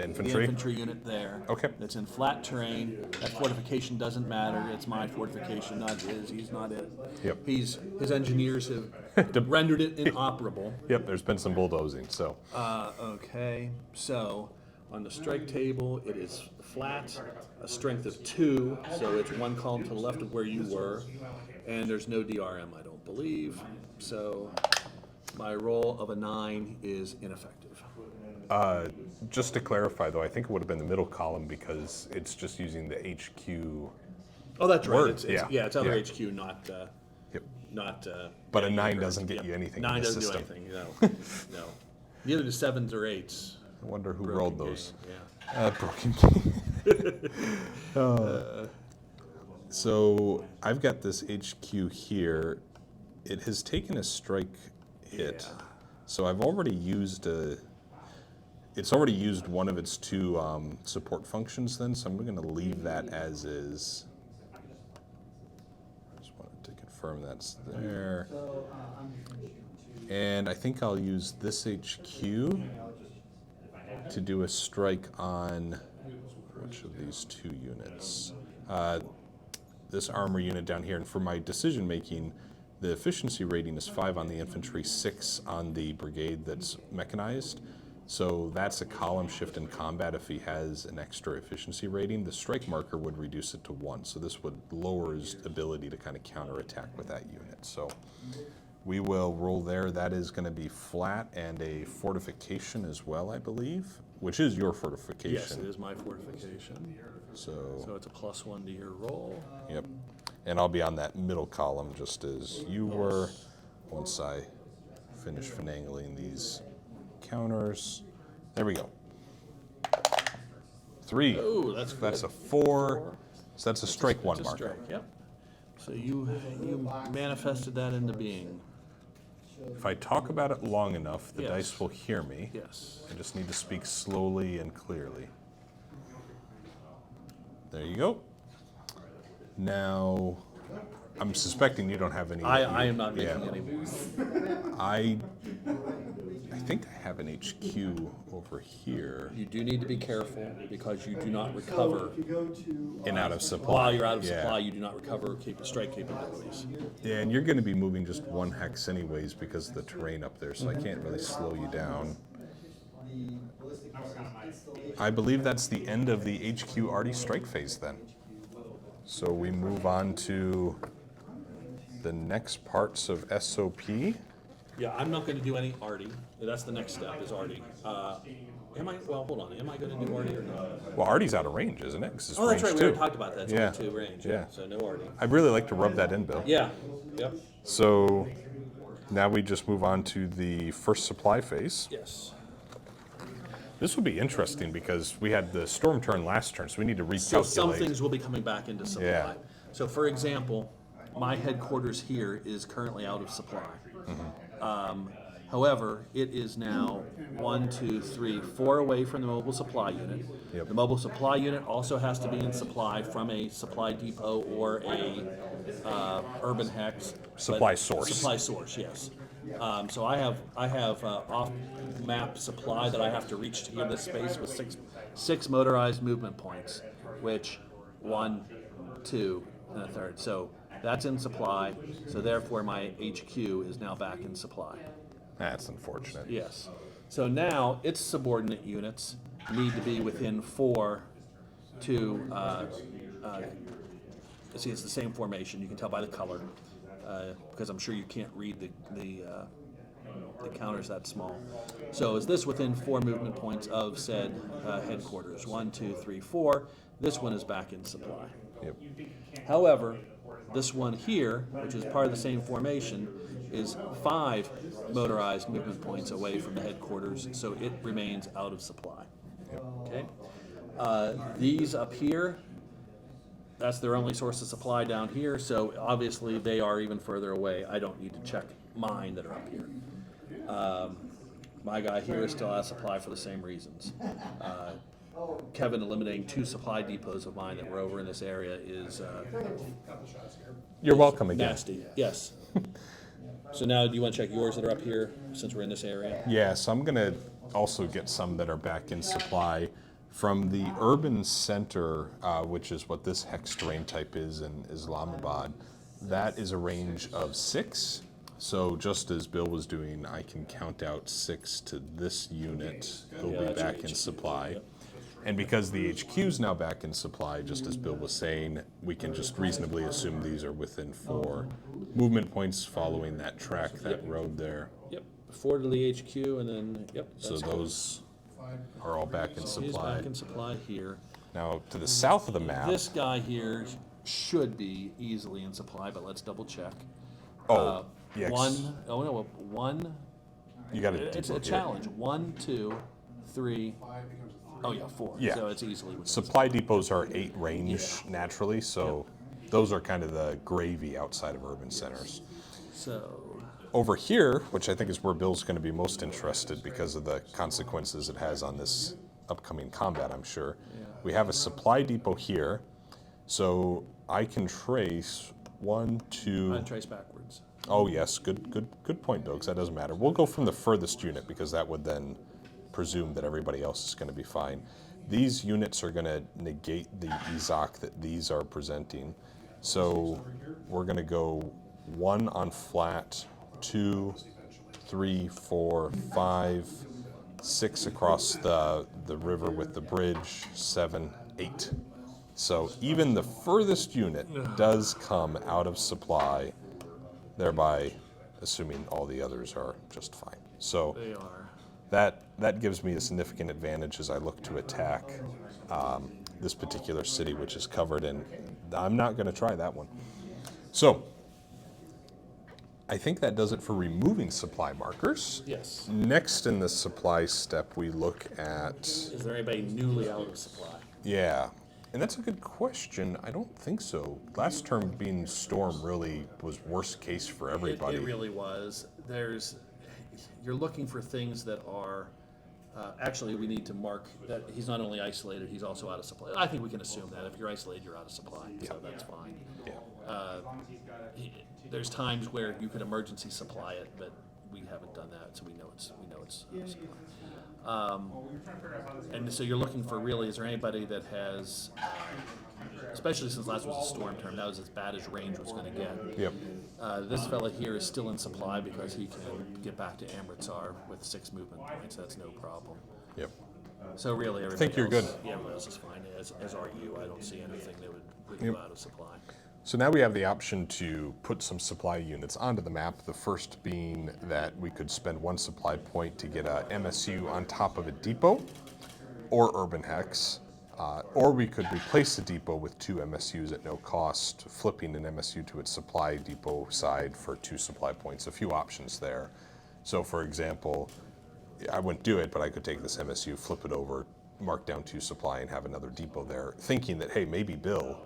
infantry? infantry unit there. Okay. It's in flat terrain. That fortification doesn't matter. It's my fortification, not his. He's not it. Yep. His engineers have rendered it inoperable. Yep, there's been some bulldozing, so. Okay. So on the strike table, it is flat, a strength of 2, so it's 1 column to the left of where you were, and there's no DRM, I don't believe. So my roll of a 9 is ineffective. Just to clarify, though, I think it would have been the middle column because it's just using the HQ. Oh, that's right. Word, It's yeah, it's other yeah. HQ, not Yep. not. But a any 9 other- doesn't get yep. you anything in 9 the doesn't system. do anything. No, no. Neither do 7s or 8s. I wonder who Broken rolled game, those. Yeah. Broken game. So I've got this HQ here. It has taken a strike hit. Yeah. So I've already used it's already used one of its 2 support functions then, so I'm going to leave that as is. Just wanted to confirm that's there. And I think I'll use this HQ to do a strike on which of these 2 units? This armor unit down here, and for my decision making, the efficiency rating is 5 on the infantry, 6 on the brigade that's mechanized. So that's a column shift in combat if he has an extra efficiency rating. The strike marker would reduce it to 1, so this would lower his ability to kind of counterattack with that unit. So we will roll there. That is going to be flat and a fortification as well, I believe, which is your fortification. Yes, it is my fortification. So So, it's a +1 to your roll. yep. And I'll be on that middle column just as you were once I finish finagling these counters. There we go. 3. Ooh, that's That's good. a 4. So that's a strike 1 It's a marker. strike, yep. So you manifested that into being. If I talk about it long enough, the Yes. dice will hear me. Yes. I just need to speak slowly and clearly. There you go. Now, I'm suspecting you don't have any. I am not making Yeah. any moves. I think I have an HQ over here. You do need to be careful because you do not recover. And out of supply. While you're out of Yeah. supply, you do not recover strike capabilities. Yeah, and you're going to be moving just 1 hex anyways because of the terrain up there, so I can't really slow you down. I believe that's the end of the HQ arty strike phase then. So we move on to the next parts of SOP. Yeah, I'm not going to do any arty. That's the next step is arty. Am I? Well, hold on. Am I going to do arty or not? Well, arty's out of range, isn't it? 'Cause it's Oh, that's right. range We already 2. talked about that. It's Yeah. only 2 range. Yeah. So no arty. I'd really like to rub that in, Bill. Yeah. Yep. So now we just move on to the first supply phase. Yes. This will be interesting because we had the storm turn last turn, so we need to So some recalculate. things will be coming back into supply. Yeah. So for example, my headquarters here is currently out of supply. However, it is now 1, 2, 3, 4 away from the mobile supply unit. Yep. The mobile supply unit also has to be in supply from a supply depot or a urban hex. Supply source. Supply source, yes. So I have off-map supply that I have to reach to give this space with six motorized movement points, which 1, 2, and a third. So that's in supply. So therefore, my HQ is now back in supply. That's unfortunate. Yes. So now its subordinate units need to be within 4 to. See, it's the same formation. You can tell by the color, because I'm sure you can't read the counters that small. So is this within 4 movement points of said headquarters? 1, 2, 3, 4. This one is back in supply. Yep. However, this one here, which is part of the same formation, is 5 motorized movement points away from the headquarters, so it remains out of supply. Okay. These up here, that's their only source of supply down here, so obviously they are even further away. I don't need to check mine that are up here. My guy here is still out of supply for the same reasons. Kevin eliminating 2 supply depots of mine that were over in this area is You're welcome again. nasty. Yes. So now, do you want to check yours that are up here since we're in this area? Yeah, so I'm gonna also get some that are back in supply from the urban center, which is what this hex terrain type is in Islamabad. That is a range of 6. So just as Bill was doing, I can count out 6 to this unit. He'll Yeah, be that's your back in HQ, supply. yep. And because the HQ is now back in supply, just as Bill was saying, we can just reasonably assume these are within 4 movement points following that track, that road there. Yep. 4 to the HQ, and then yep. So that's those are all back in He's supply. back in supply here. Now, to the south of the map, This guy here should be easily in supply, but let's double check. oh, yeah, 1. Oh no, 1. you got a It's depot a here. challenge. 1, 2, 3. Oh yeah, 4. Yeah. So it's easily within. Supply depots are 8 range naturally, so those are kind of the gravy outside of urban centers. So Over here, which I think is where Bill's going to be most interested because of the consequences it has on this upcoming combat, I'm sure. We have a supply depot here, so I can trace 1, 2. and trace backwards. Oh yes, good point, Bill. Because that doesn't matter. We'll go from the furthest unit because that would then presume that everybody else is going to be fine. These units are going to negate the Izak that these are presenting. So we're going to go 1 on flat, 2, 3, 4, 5, 6 across the river with the bridge, 7, 8. So even the furthest unit does come out of supply, thereby assuming all the others are just fine. So They are. that gives me a significant advantage as I look to attack this particular city, which is covered in. I'm not going to try that one. So I think that does it for removing supply markers. Yes. Next in the supply step, we look at, Is there anybody newly out of supply? yeah, and that's a good question. I don't think so. Last term being Storm really was worst case for everybody. It really was. You're looking for things that are, actually, we need to mark that he's not only isolated, he's also out of supply. I think we can assume that. If you're isolated, you're out of supply, so that's fine. Yeah. There's times where you could emergency supply it, but we haven't done that, so we know it's out of supply. And so you're looking for really, is there anybody that has, especially since last was a storm term, that was as bad as range was going to get. Yep. This fella here is still in supply because he can get back to Amritsar with 6 movement points. That's no problem. Yep. So really, everybody think you're else, good. Yeah, everybody else is fine. As are you. I don't see anything that would put you out of supply. So now we have the option to put some supply units onto the map. The first being that we could spend 1 supply point to get a MSU on top of a depot or urban hex, or we could replace the depot with 2 MSUs at no cost, flipping an MSU to its supply depot side for 2 supply points. A few options there. So for example, I wouldn't do it, but I could take this MSU, flip it over, mark down 2 supply, and have another depot there, thinking that, hey, maybe Bill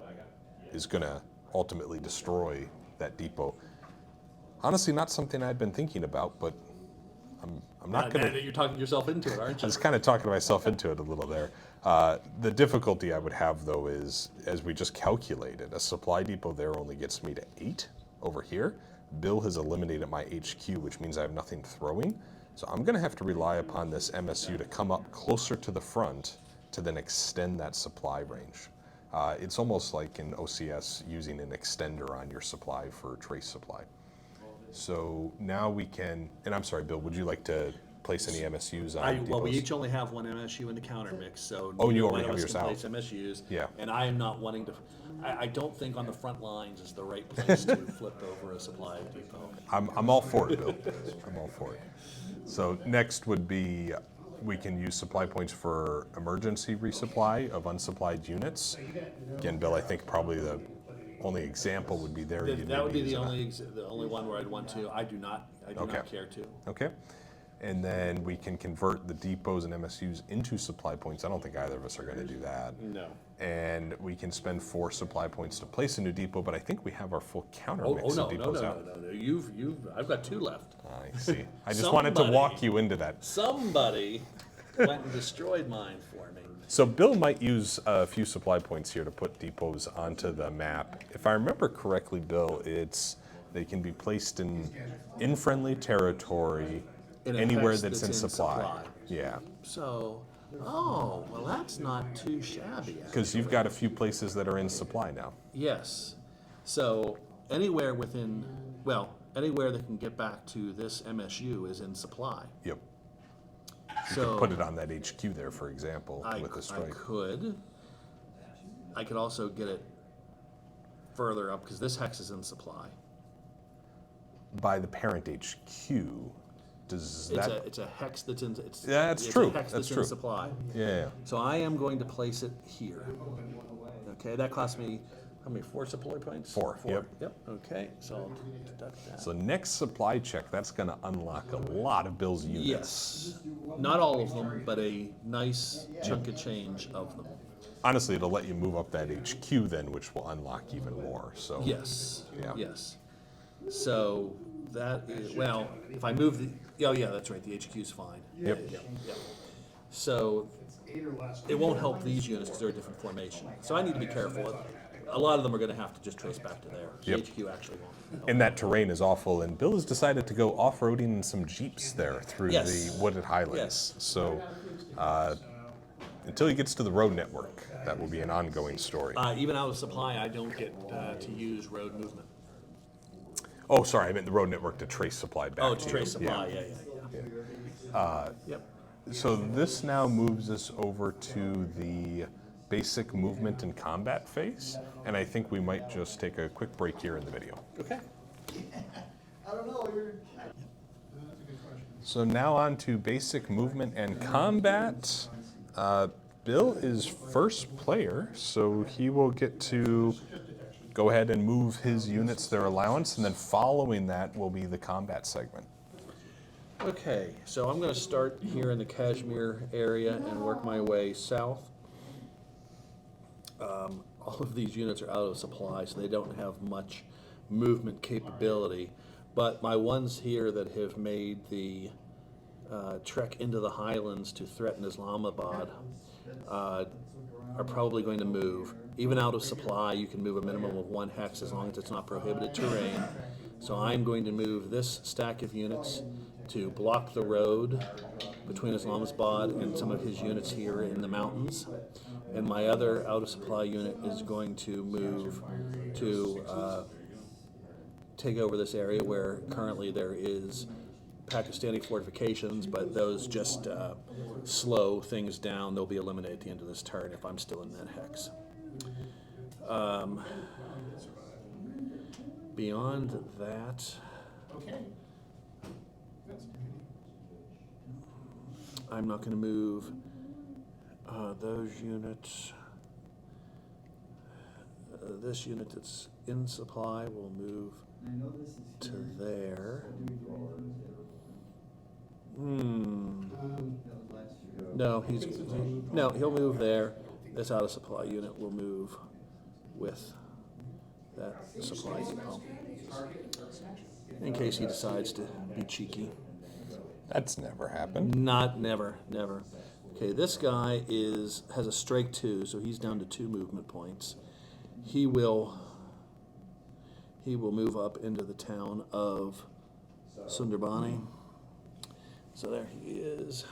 is going to ultimately destroy that depot. Honestly, not something I'd been thinking about, but I'm not going to. You're talking yourself into it, aren't I you? was kind of talking myself into it a little there. The difficulty I would have though is, as we just calculated, a supply depot there only gets me to 8 over here. Bill has eliminated my HQ, which means I have nothing throwing. So I'm going to have to rely upon this MSU to come up closer to the front to then extend that supply range. It's almost like in OCS using an extender on your supply for trace supply. So now we can, and I'm sorry, Bill, would you like to place any MSUs on Well, we depots? each only have one MSU in the counter mix, so Oh, you neither already one of have us yours can out. place MSUs. Yeah. And I am not wanting to. I don't think on the front lines is the right place to flip over a supply depot. I'm all for it, Bill. I'm all for it. So next would be, we can use supply points for emergency resupply of unsupplied units. Again, Bill, I think probably the only example would be there. That would be the only one where I'd want to. I do not Okay. care to. Okay. And then we can convert the depots and MSUs into supply points. I don't think either of us are going to do that. No. And we can spend 4 supply points to place a new depot, but I think we have our full counter mix No, of depots out. no. I've got 2 left. I see. I just wanted to walk Somebody- you into that. Somebody went and destroyed mine for me. So Bill might use a few supply points here to put depots onto the map. If I remember correctly, Bill, they can be placed in friendly territory In a anywhere hex that's that's in in supply. supply. Yeah, So, well, that's not too shabby. because you've got a few places that are in supply now. Yes. So anywhere anywhere that can get back to this MSU is in supply. Yep. So Put it on that HQ there, for example, with the I strike. could. I could also get it further up because this hex is in supply. By the parent HQ, does that? It's a hex that's in. Yeah, that's it's true. A hex That's that's true. in supply. Yeah. So I am going to place it here. Okay, that cost me how many? 4 supply points. 4, yep. Yep. Okay, so I'll deduct that. So next supply check, that's going to unlock a lot of Bill's units. Yes, not all of them, but a nice chunk of change of them. Honestly, it'll let you move up that HQ then, which will unlock even more. So Yes. Yeah. Yes. So that is, well, if I move that's right. The HQ's fine. Yep. Yeah. So it won't help these units because they're a different formation. So I need to be careful. A lot of them are going to have to just trace back to there. The Yep. HQ actually won't. and that terrain is awful, and Bill has decided to go off-roading in some Jeeps there through Yes. the wooded highlands. Yes. So until he gets to the road network, that will be an ongoing story. Even out of supply, I don't get to use road movement. Oh, sorry, I meant the road network to trace supply back Oh, to to you. trace supply. Yeah. Yep. So this now moves us over to the basic movement and combat phase, and I think we might just take a quick break here in the video. Okay. So now on to basic movement and combat. Bill is first player, so he will get to go ahead and move his units their allowance, and then following that will be the combat segment. Okay, so I'm going to start here in the Kashmir area and work my way south. All of these units are out of supply, so they don't have much movement capability. But my ones here that have made the trek into the highlands to threaten Islamabad are probably going to move. Even out of supply, you can move a minimum of 1 hex as long as it's not prohibited terrain. So I'm going to move this stack of units to block the road between Islamabad and some of his units here in the mountains. And my other out of supply unit is going to move to take over this area where currently there is Pakistani fortifications, but those just slow things down. They'll be eliminated at the end of this turn if I'm still in that hex. Beyond that, I'm not going to move those units. This unit that's in supply will move to there. No, he'll move there. This out of supply unit will move with that supply depot. In case he decides to be cheeky. That's never happened. Never. Okay, this guy has a strike 2, so he's down to 2 movement points. He will move up into the town of Sundarbani. So there he is.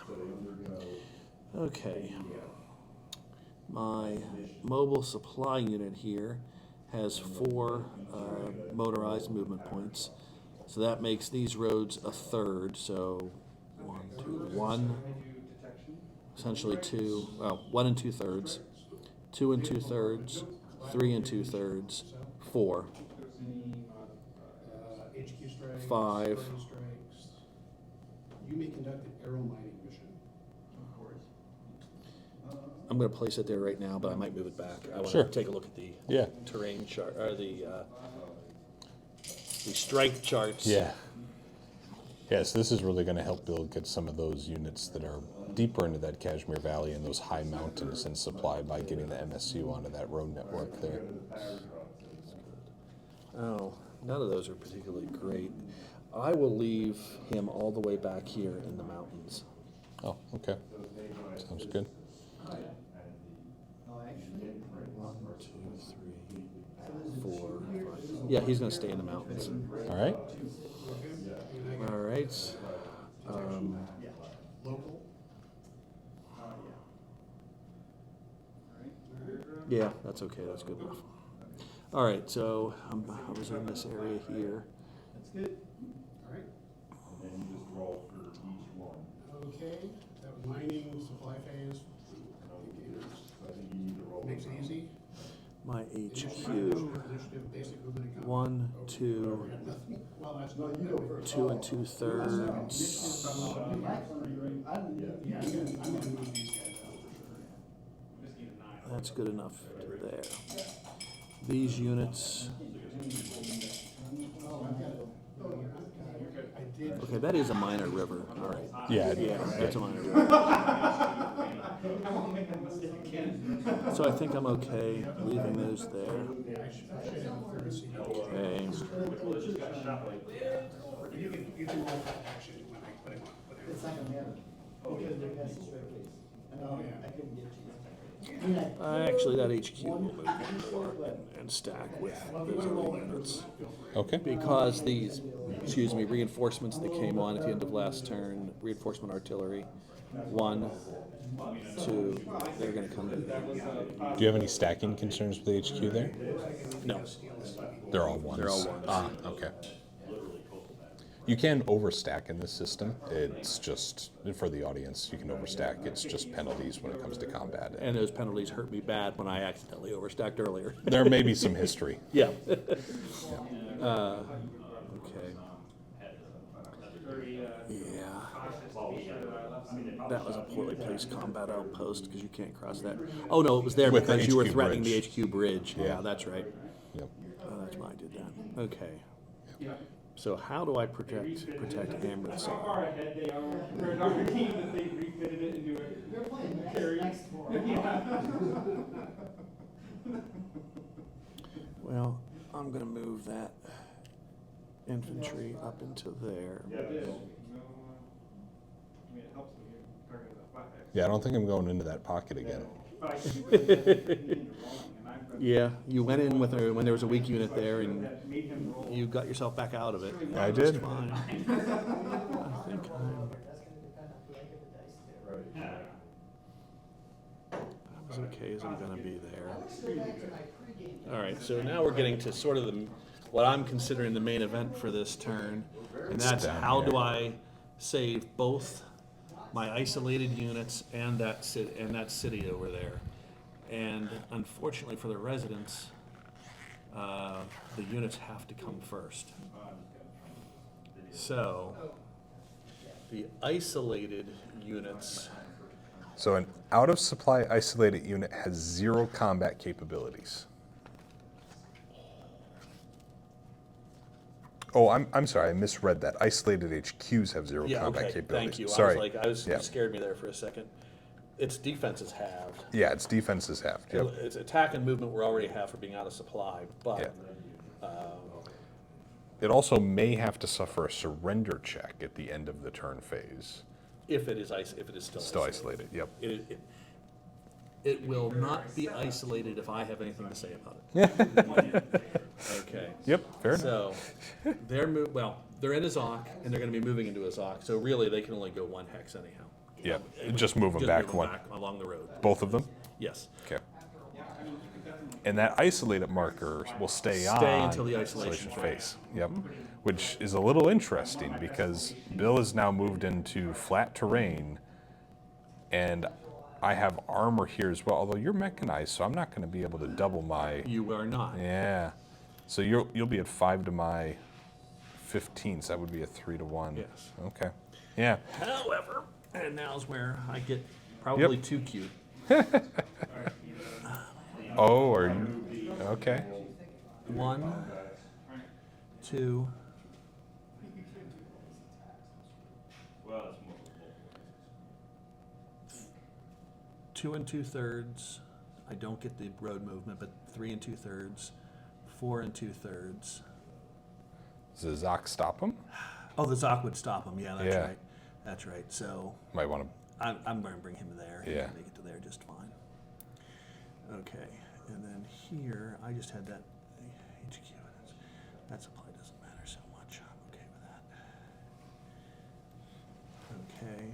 Okay. My mobile supply unit here has 4 motorized movement points. So that makes these roads a third. So 1, essentially 2, 1 and 2/3, 2 and 2/3, 3 and 2/3, 4, HQ strikes. 5. Strikes. You may conduct an aero mining mission. Of course. I'm going to place it there right now, but I might move it back. I want Sure. to take a look at the Yeah. terrain chart, or the strike charts. Yeah. Yes, this is really going to help Bill get some of those units that are deeper into that Kashmir Valley and those high mountains in supply by getting the MSU onto that road network there. Oh, none of those are particularly great. I will leave him all the way back here in the mountains. Oh, okay. Sounds good. 1, 2, 3, 4, 5. Yeah, he's going to stay in the mountains. All right. All right. Local. Yeah, that's okay. That's good enough. All right, so I was in this area here. All right. Okay, that mining supply phase. Makes it easy. My Initiative, HQ. basic movement and 1, 2, nothing. Well, that's not, you go first. 2 and 2/3. Yeah, I'm gonna move these guys out for sure. That's good enough to there. These units. I did. Okay, that is a minor river. All right. Yeah. Yeah, that's a minor river. So I think I'm okay leaving those there. I should have a third seat. Okay. You can roll that action when I want, whatever. It's not gonna matter, because they're past the straight ways. Oh, yeah. I couldn't get to you. I mean, Actually, that HQ will move more and stack with those other units. Okay. Because these, reinforcements that came on at the end of last turn, reinforcement artillery, 1, 2, they're going to come in there. Do you have any stacking concerns with the HQ there? No. They're all ones. They're all ones. Ah, okay. You can overstack in this system. It's just, for the audience, you can overstack. It's just penalties when it comes to combat. And those penalties hurt me bad when I accidentally overstacked earlier. There may be some history. Yeah. Okay. Yeah. That was a poorly placed combat outpost because you can't cross that. Oh, no, it was there With the because you were HQ threatening bridge. the HQ bridge. Yeah, Yeah. that's right. Yep. Oh, that's why I did that. Okay. So how do I protect Amritsar? Far ahead they are. We're our team that they refitted it into a they're playing next, carry. next for. Well, I'm gonna move that infantry up into there. I mean, it helps when you're targeting the flat X. Yeah, I don't think I'm going into that pocket again. But I keep it in the wrong, and I've been- Yeah, you went in with when there was a weak unit there, and that made him roll. you got yourself back out of it. I That's did. fine. I think I'm. That's gonna depend on who I give the dice to. I'm as okay as I'm gonna be there. Let's go back to my pregame. All right, so now we're getting to sort of what I'm considering the main event for this turn, and that's down how here. do I save both my isolated units and that city over there. And unfortunately for the residents, the units have to come first. So the isolated units. So an out of supply isolated unit has 0 combat capabilities. Oh, I'm sorry, I misread that. Isolated HQs have 0 Yeah, combat okay, capabilities. thank you. Sorry. You Yeah. scared me there for a second. Its defense is halved. Yeah, its defense is half. Yep. Its attack and movement we're already half for being out of supply, but It also may have to suffer a surrender check at the end of the turn phase. If it is still Isolated. Yep. It will not be isolated if I have anything to say about it. Okay. Yep. Fair enough. So they're in a Zoc and they're going to be moving into a Zoc. So really, they can only go one hex anyhow. Yeah. Just move them back one. back along the road. Both of them. Yes. Okay. And that isolated marker will stay on until the isolation phase. Yep. Which is a little interesting because Bill has now moved into flat terrain, and I have armor here as well. Although you're mechanized, so I'm not going to be able to double my. You are not. Yeah. So you'll be at 5 to my 15. So that would be a 3 to 1. Yes. Okay. Yeah. However, and now's where I get probably Yep. too cute. Oh, are you? Okay. 1, 2. Two and 2/3. I don't get the road movement, but 3 and 2/3. 4 and 2/3. Does the Zoc stop him? Oh, the Zoc would stop him. Yeah, that's Yeah. right. That's right. So Might want to. I'm going to bring him there. He Yeah. can make it to there just fine. Okay, and then here I just had that HQ. That supply doesn't matter so much. I'm okay with that. Okay.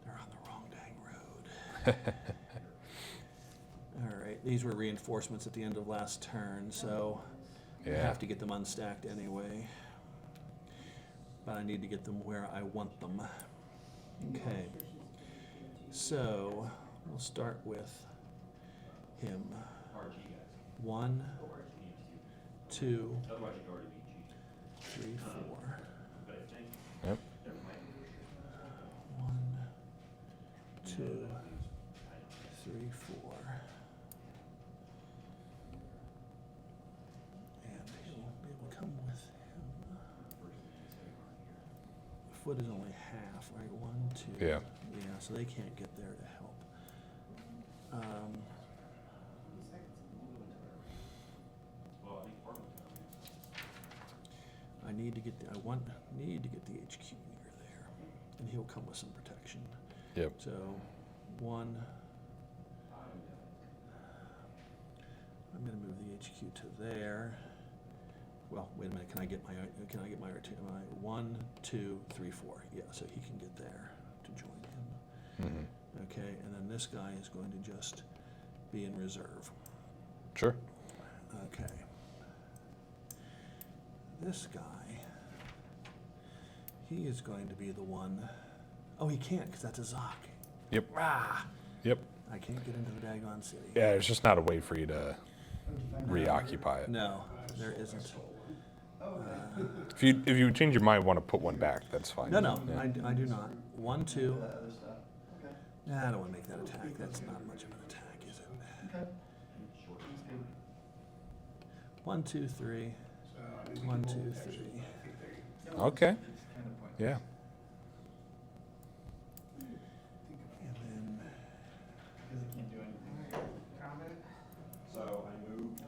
They're on the wrong dang road. All right, these were reinforcements at the end of last turn, so I Yeah. have to get them unstacked anyway. But I need to get them where I want them. Okay. So we'll start with him. 1, 2, 3, 4. Yep. 1, 2, 3, 4. And he'll be able to come with him. Foot is only half, right? 1, 2. Yeah. Yeah, so they can't get there to help. Need to get the HQ near there, and he'll come with some protection. Yep. So, 1. I'm going to move the HQ to there. Well, wait a minute. Can I get my 1, 2, 3, 4? Yeah, so he can get there to join him. Mm-hmm. Okay, and then this guy is going to just be in reserve. Sure. Okay. This guy, he is going to be the one. Oh, he can't because that's a Zoc. Yep. Rah! Yep. I can't get into the daggone city. Yeah, there's just not a way for you to reoccupy it. No, there isn't. If you change your mind, want to put one back, that's fine. No, Yeah. I do not. 1, 2. Nah, I don't want to make that attack. That's not much of an attack, is it? 1, 2, 3. 1, 2, 3. Okay. Yeah. And then So I moved.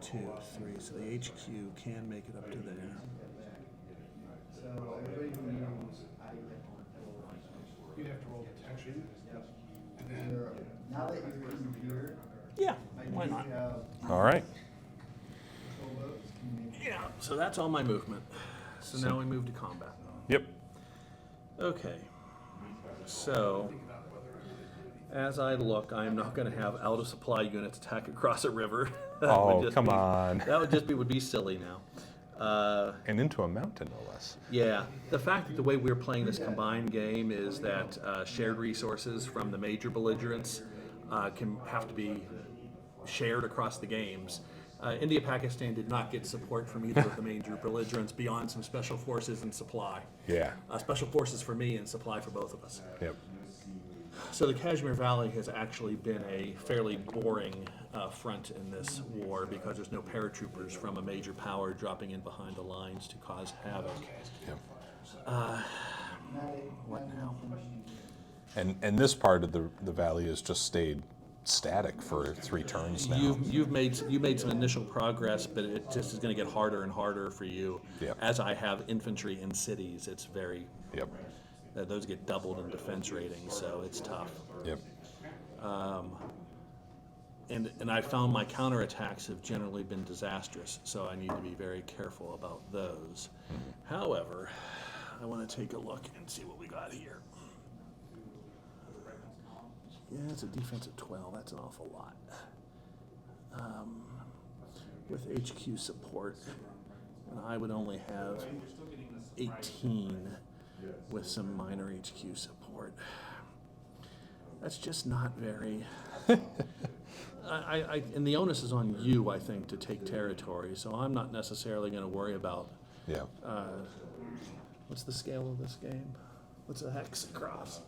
2, 3. So the HQ can make it up to there. You'd have to roll protection. And then Now that you're in here, Yeah, why not? All right. Yeah, so that's all my movement. So now we move to combat. Yep. Okay. So, as I look, I am not going to have out of supply units attack across a river. Oh, come on. That would be silly now. And into a mountain, no less. Yeah, the fact that the way we're playing this combined game is that shared resources from the major belligerents can have to be shared across the games. India Pakistan did not get support from either of the major belligerents beyond some special forces and supply. Yeah. Special forces for me and supply for both of us. Yep. So the Kashmir Valley has actually been a fairly boring front in this war because there's no paratroopers from a major power dropping in behind the lines to cause havoc. Yep. What now? And this part of the valley has just stayed static for 3 turns now. You made some initial progress, but it just is going to get harder and harder for you. Yep. As I have infantry in cities, it's very Yep. those get doubled in defense ratings, so it's tough. Yep. And I found my counterattacks have generally been disastrous, so I need to be very careful about those. However, I want to take a look and see what we got here. Yeah, it's a defensive 12. That's an awful lot. With HQ support, and I would only have 18 with some minor HQ support. That's just not very. And the onus is on you, I think, to take territory. So I'm not necessarily going to worry about Yeah. what's the scale of this game. What's a hex across?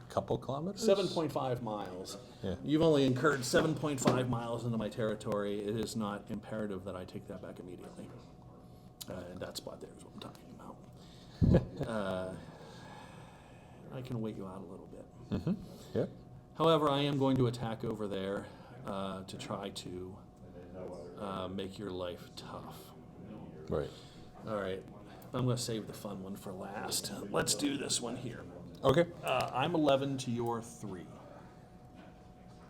Couple kilometers? 7.5 miles. Yeah. You've only incurred 7.5 miles into my territory. It is not imperative that I take that back immediately. And that spot there is what I'm talking about. I can wait you out a little bit. Yep. However, I am going to attack over there to try to make your life tough. Right. All right. I'm going to save the fun one for last. Let's do this one here. Okay. I'm 11 to your 3.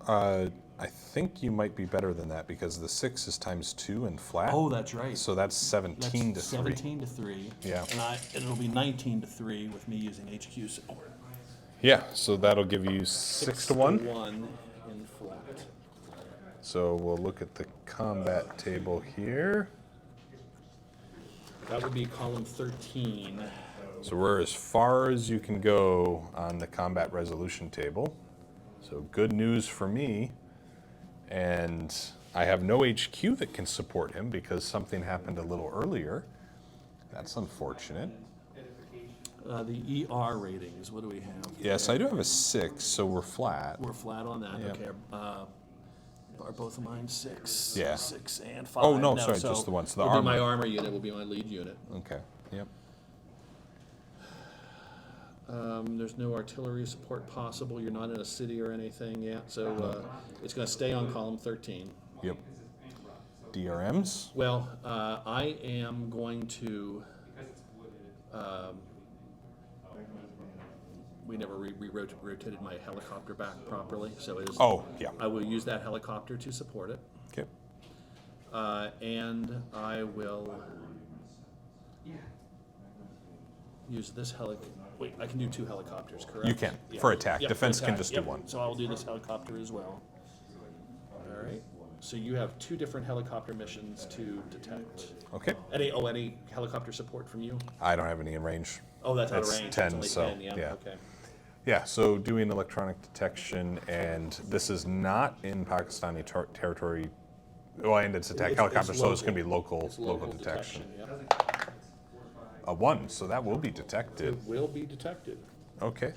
I think you might be better than that because the 6 is times 2 and flat. Oh, that's right. So that's 17 That's to 3. 17 to 3. Yeah. And it'll be 19 to 3 with me using HQ support. Yeah, so that'll give you 6 to 1. 1 in flat. So we'll look at the combat table here. That would be column 13. So we're as far as you can go on the combat resolution table. So good news for me. And I have no HQ that can support him because something happened a little earlier. That's unfortunate. The ER ratings, what do we have? Yes, I do have a 6, so we're flat. We're flat on that. Yeah. Okay. Are both of mine 6? Yeah. 6 and 5. Oh, no, sorry, just the one. So the it'll be my armor. armor unit will be my lead unit. Okay, yep. There's no artillery support possible. You're not in a city or anything yet, so it's going to stay on column 13. Yep. DRMs? Well, I am going to. We never rotated my helicopter back properly, so it is. Oh, yeah. I will use that helicopter to support it, Okay. and I will use this helicopter. Wait, I can do 2 helicopters, correct? You can, for attack. Yep, Defense for can attack. just do Yep. 1. So I'll do this helicopter as well. All right. So you have 2 different helicopter missions to detect. Okay. Any helicopter support from you? I don't have any in range. Oh, that's out of That's range. 10, That's only so, 10, yeah. yeah. Okay. Yeah, so doing electronic detection, and this is not in Pakistani territory. Well, and it's attack helicopter, so it's going to be local It's local detection. yeah. A 1, so that will be detected. It will be detected. Okay.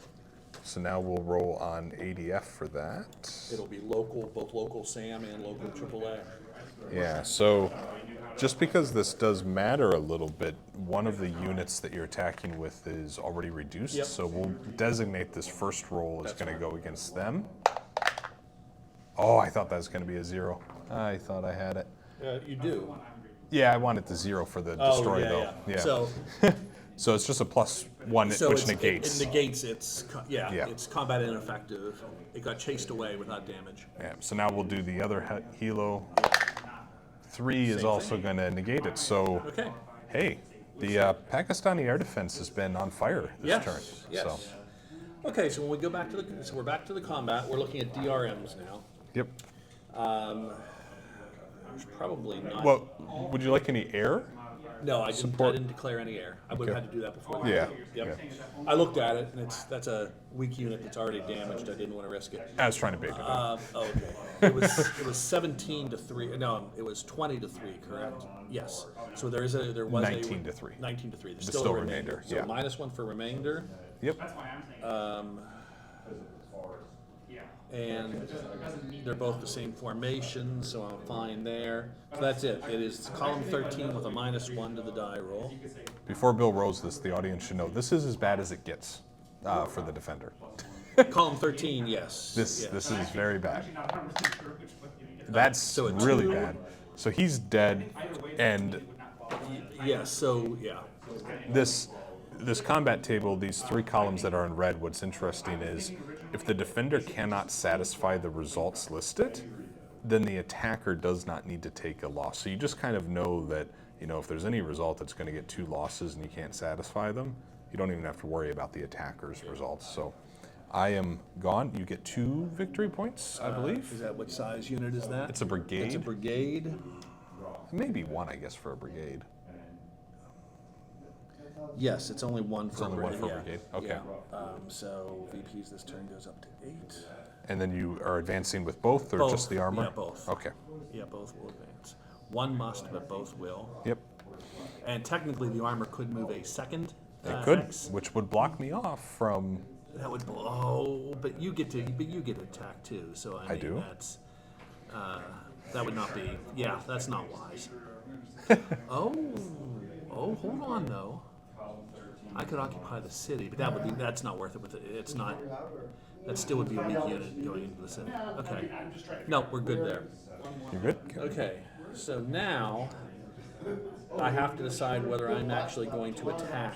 So now we'll roll on ADF for that. It'll be local, both local SAM and local AAA. Yeah, so just because this does matter a little bit, one of the units that you're attacking with is already reduced, Yep. so we'll designate this first roll as going to go against them. Oh, I thought that was going to be a 0. I thought I had it. You do. Yeah, I wanted the 0 for the destroy, though. Yeah. So, So it's just a +1, so which it's, negates. It negates Yeah. it's combat ineffective. It got chased away without damage. Yeah, so now we'll do the other helo. 3 is Same also thing. going to negate it. So, Okay. hey, the Pakistani air defense has been on fire this Yes. turn. Yes. So, Okay, so when we go back to we're back to the combat. We're looking at DRMs now. yep. There's probably not. Well, would you like any air? No, I Support. didn't declare any air. I would have Okay. had to do that before. Yeah, Yep. yeah. I looked at it, and that's a weak unit that's already damaged. I didn't want to risk it. I was trying to bait it up. Okay. It was 17 to 3. No, it was 20 to 3. Correct. Yes. So there was 19 to 3. 19 to 3. There's But still still a remainder. remainder, So yeah. -1 for remainder, Yep. and they're both the same formation, so I'm fine there. So that's it. It is column 13 with a -1 to the die roll. Before Bill rolls this, the audience should know this is as bad as it gets for the defender. Column 13, yes. This Yeah. this is very bad. Actually, not 100% sure which one you need. That's So a really 2 bad. So he's dead, and Would not qualify. Yes, so, yeah. this combat table, these 3 columns that are in red, what's interesting is if the defender cannot satisfy the results listed, then the attacker does not need to take a loss. So you just kind of know that, if there's any result that's going to get 2 losses and you can't satisfy them, you don't even have to worry about the attacker's results. So I am gone. You get 2 victory points, I believe. Is that what size unit is that? It's a brigade. It's a brigade. Maybe 1, I guess, for a brigade. Yes, it's only 1 for only a one brigade. for a brigade, okay. Yeah. So VP's this turn goes up to 8. And then you are advancing with both, or just Both. the armor? Yeah, both. Okay. Yeah, both will advance. 1 must, but both will. Yep. And technically, the armor could move a second. It could, X. which would block me off from. That would blow, but you get to attack too. So I mean, do? That's that would not be. Yeah, that's not wise. oh, hold on though. I could occupy the city, but that's not worth it. With it, it's not. That still would be a weak unit going into the city. Okay. No, we're good there. You're good? Okay. So now I have to decide whether I'm actually going to attack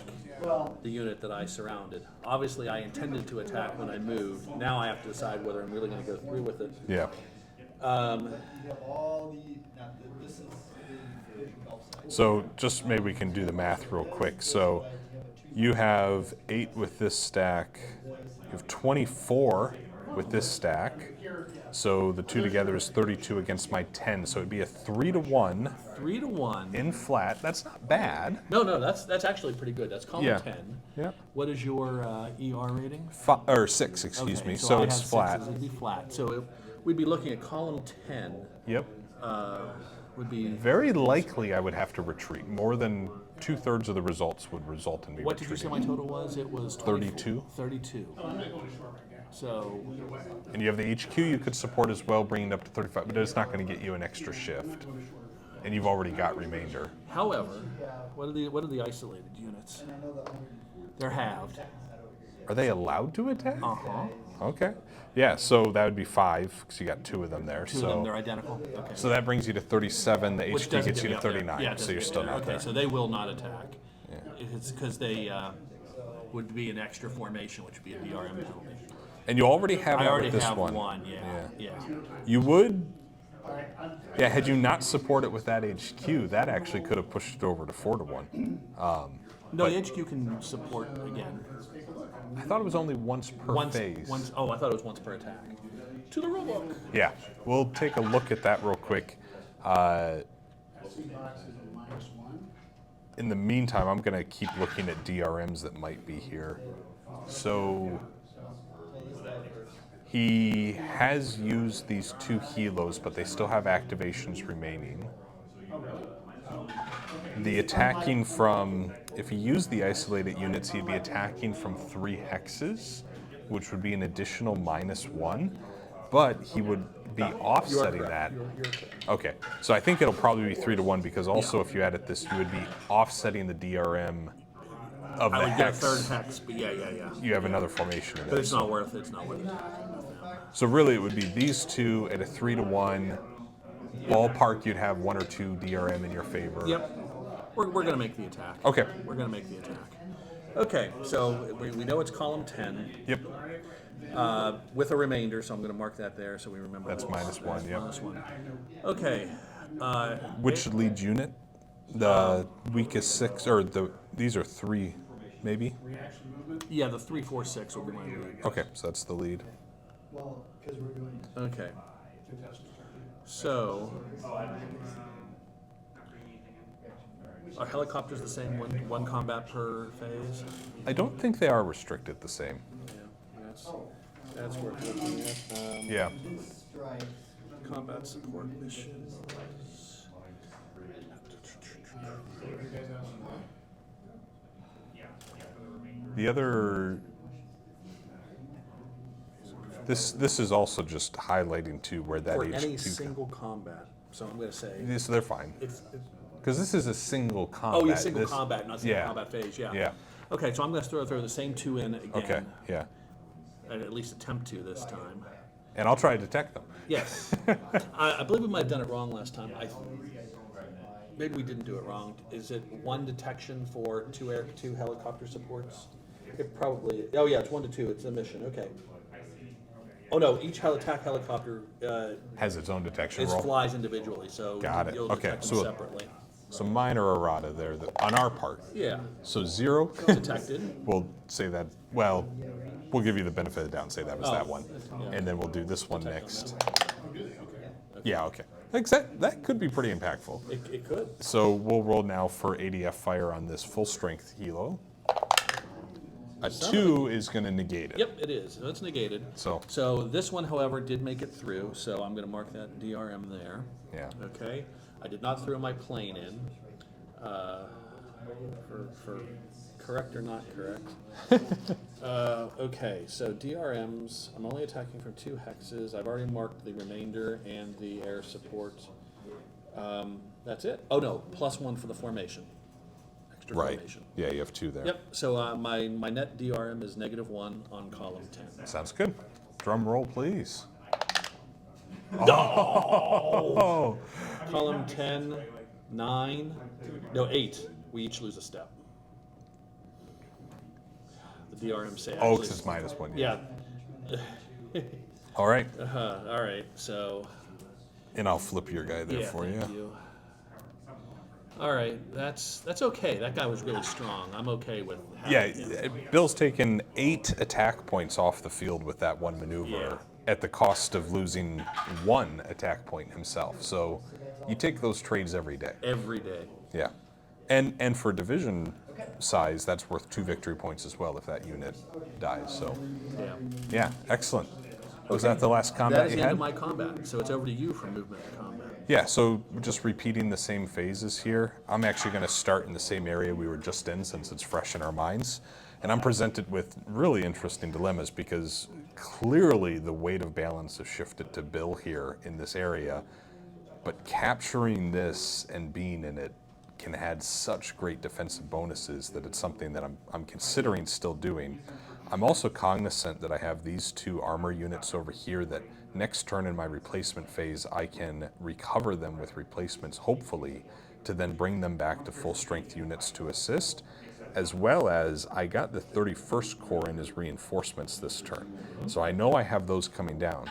the unit that I surrounded. Obviously, I intended to attack when I moved. Now I have to decide whether I'm really going to go through with it. Yeah. You have all this is the belt side. So just maybe we can do the math real quick. So you have 8 with this stack. You have 24 with this stack. So the 2 together is 32 against my 10. So it'd be a 3-to-1 3-to-1. in flat. That's not bad. No, that's actually pretty good. That's column Yeah. 10. Yeah. What is your ER rating? 6, excuse Okay, me. so So I it's have flat. 6s, it'd be flat. So we'd be looking at column 10. Yep. Would be. Very likely I would have to retreat. More than 2/3 of the results would result in me What did you say retreating. my total was? It was 32. 32. I'm not going to short right now. So And you have the HQ you could support as well, bringing it up to 35, but it's not going to get you an extra shift. And you've already got remainder. however, what are the isolated units? They're halved. Are they allowed to attack? Uh-huh. Okay. Yeah, so that would be 5, because you got 2 of them there. Two of them, So, they're identical. Okay. so that brings you to 37. The Which HQ doesn't gets you get to me up there. 39, Yeah, it so doesn't you're get still me not there. there. Okay, so they will not attack. It's because they would be an extra formation, which would be a DRM penalty. And you already have I that already with this have one. one. Yeah. You would, yeah, had you not supported with that HQ, that actually could have pushed it over to 4-to-1. No, the HQ can support again. I thought it was only once per phase. Oh, I thought it was once per attack. To the rulebook. Yeah, we'll take a look at that real quick. C box is a -1. In the meantime, I'm going to keep looking at DRMs that might be here. So he has used these 2 helos, but they still have activations remaining. The attacking from, if he used the isolated units, he'd be attacking from 3 hexes, which would be an additional -1, but he would be offsetting that. Okay, so I think it'll probably be 3-to-1 because also if you added this, you would be offsetting the DRM of I the would get a hex. third hex, but yeah. You have another formation in But there. it's not worth it. It's not worth it. So really, it would be these 2 at a 3-to-1. Ballpark, you'd have 1 or 2 DRM in your favor. Yep. We're going to make the attack. Okay. We're going to make the attack. Okay, so we know it's column 10 Yep. with a remainder, so I'm going to mark that there so we remember. That's -1, yep. -1. Okay. Which lead unit? The weakest 6, or these are 3, maybe? Yeah, the 3, 4, 6 will be my lead. Okay, so that's the lead. Well, because we're doing Okay. So, are helicopters the same, one combat per phase? I don't think they are restricted the same. Yeah, that's worth looking at. Yeah. this strike. Combat support missions. The other, this is also just highlighting too where that For HQ. any single combat. So I'm going to say, This, they're fine. if Because this is a single combat. oh, yeah, single This- combat, not single yeah. combat phase, yeah. Yeah. Okay, so I'm going to throw the same 2 in again. Okay, yeah. at least attempt to this time. And I'll try to detect them. Yes. I believe we might have done it wrong last time. Maybe we didn't do it wrong. Is it one detection for two helicopter supports? It probably, oh yeah, it's 1 to 2, it's a mission, okay. Oh no, each attack helicopter, Has its own detection it roll. flies individually, so Got it. you'll Okay, detect them so- separately. So minor errata there on our part. Yeah, So 0, detected. we'll say that, well, we'll give you the benefit of the doubt and say that was that one. yeah. And then we'll do this one Detect on next. that Yeah, okay. That could be pretty impactful. It could. So we'll roll now for ADF fire on this full strength helo. A 2 is going to negate it. Yep, it is. So it's negated. So- this one, however, did make it through, so I'm going to mark that DRM there. Yeah. Okay. I did not throw my plane in. For correct or not correct. Okay, so DRMs, I'm only attacking from 2 hexes. I've already marked the remainder and the air support. That's it. Oh no, +1 for the formation. Extra Right. formation. Yeah, you have 2 there. Yep, so my net DRM is -1 on column 10. Sounds good. Drum roll, please. Oh! Column 10, 9, no 8. We each lose a step. The DRM say Oh, actually- because it's -1. Yeah. All right. All right, so. And I'll flip your guy there Yeah, for thank you. you. All right, that's okay. That guy was really strong. I'm okay with Yeah, having him. Bill's taken 8 attack points off the field with that one maneuver Yeah. at the cost of losing 1 attack point himself. So you take those trades every day. Every day. Yeah. And for division size, that's worth 2 victory points as well if that unit dies. So Yeah. yeah, excellent. Was that the last That combat is you the end had? of my combat, so it's over to you for movement to combat. Yeah, so just repeating the same phases here. I'm actually going to start in the same area we were just in since it's fresh in our minds. And I'm presented with really interesting dilemmas because clearly the weight of balance has shifted to Bill here in this area. But capturing this and being in it can add such great defensive bonuses that it's something that I'm considering still doing. I'm also cognizant that I have these 2 armor units over here that next turn in my replacement phase, I can recover them with replacements, hopefully, to then bring them back to full strength units to assist, as well as I got the 31st Corps in as reinforcements this turn. So I know I have those coming down.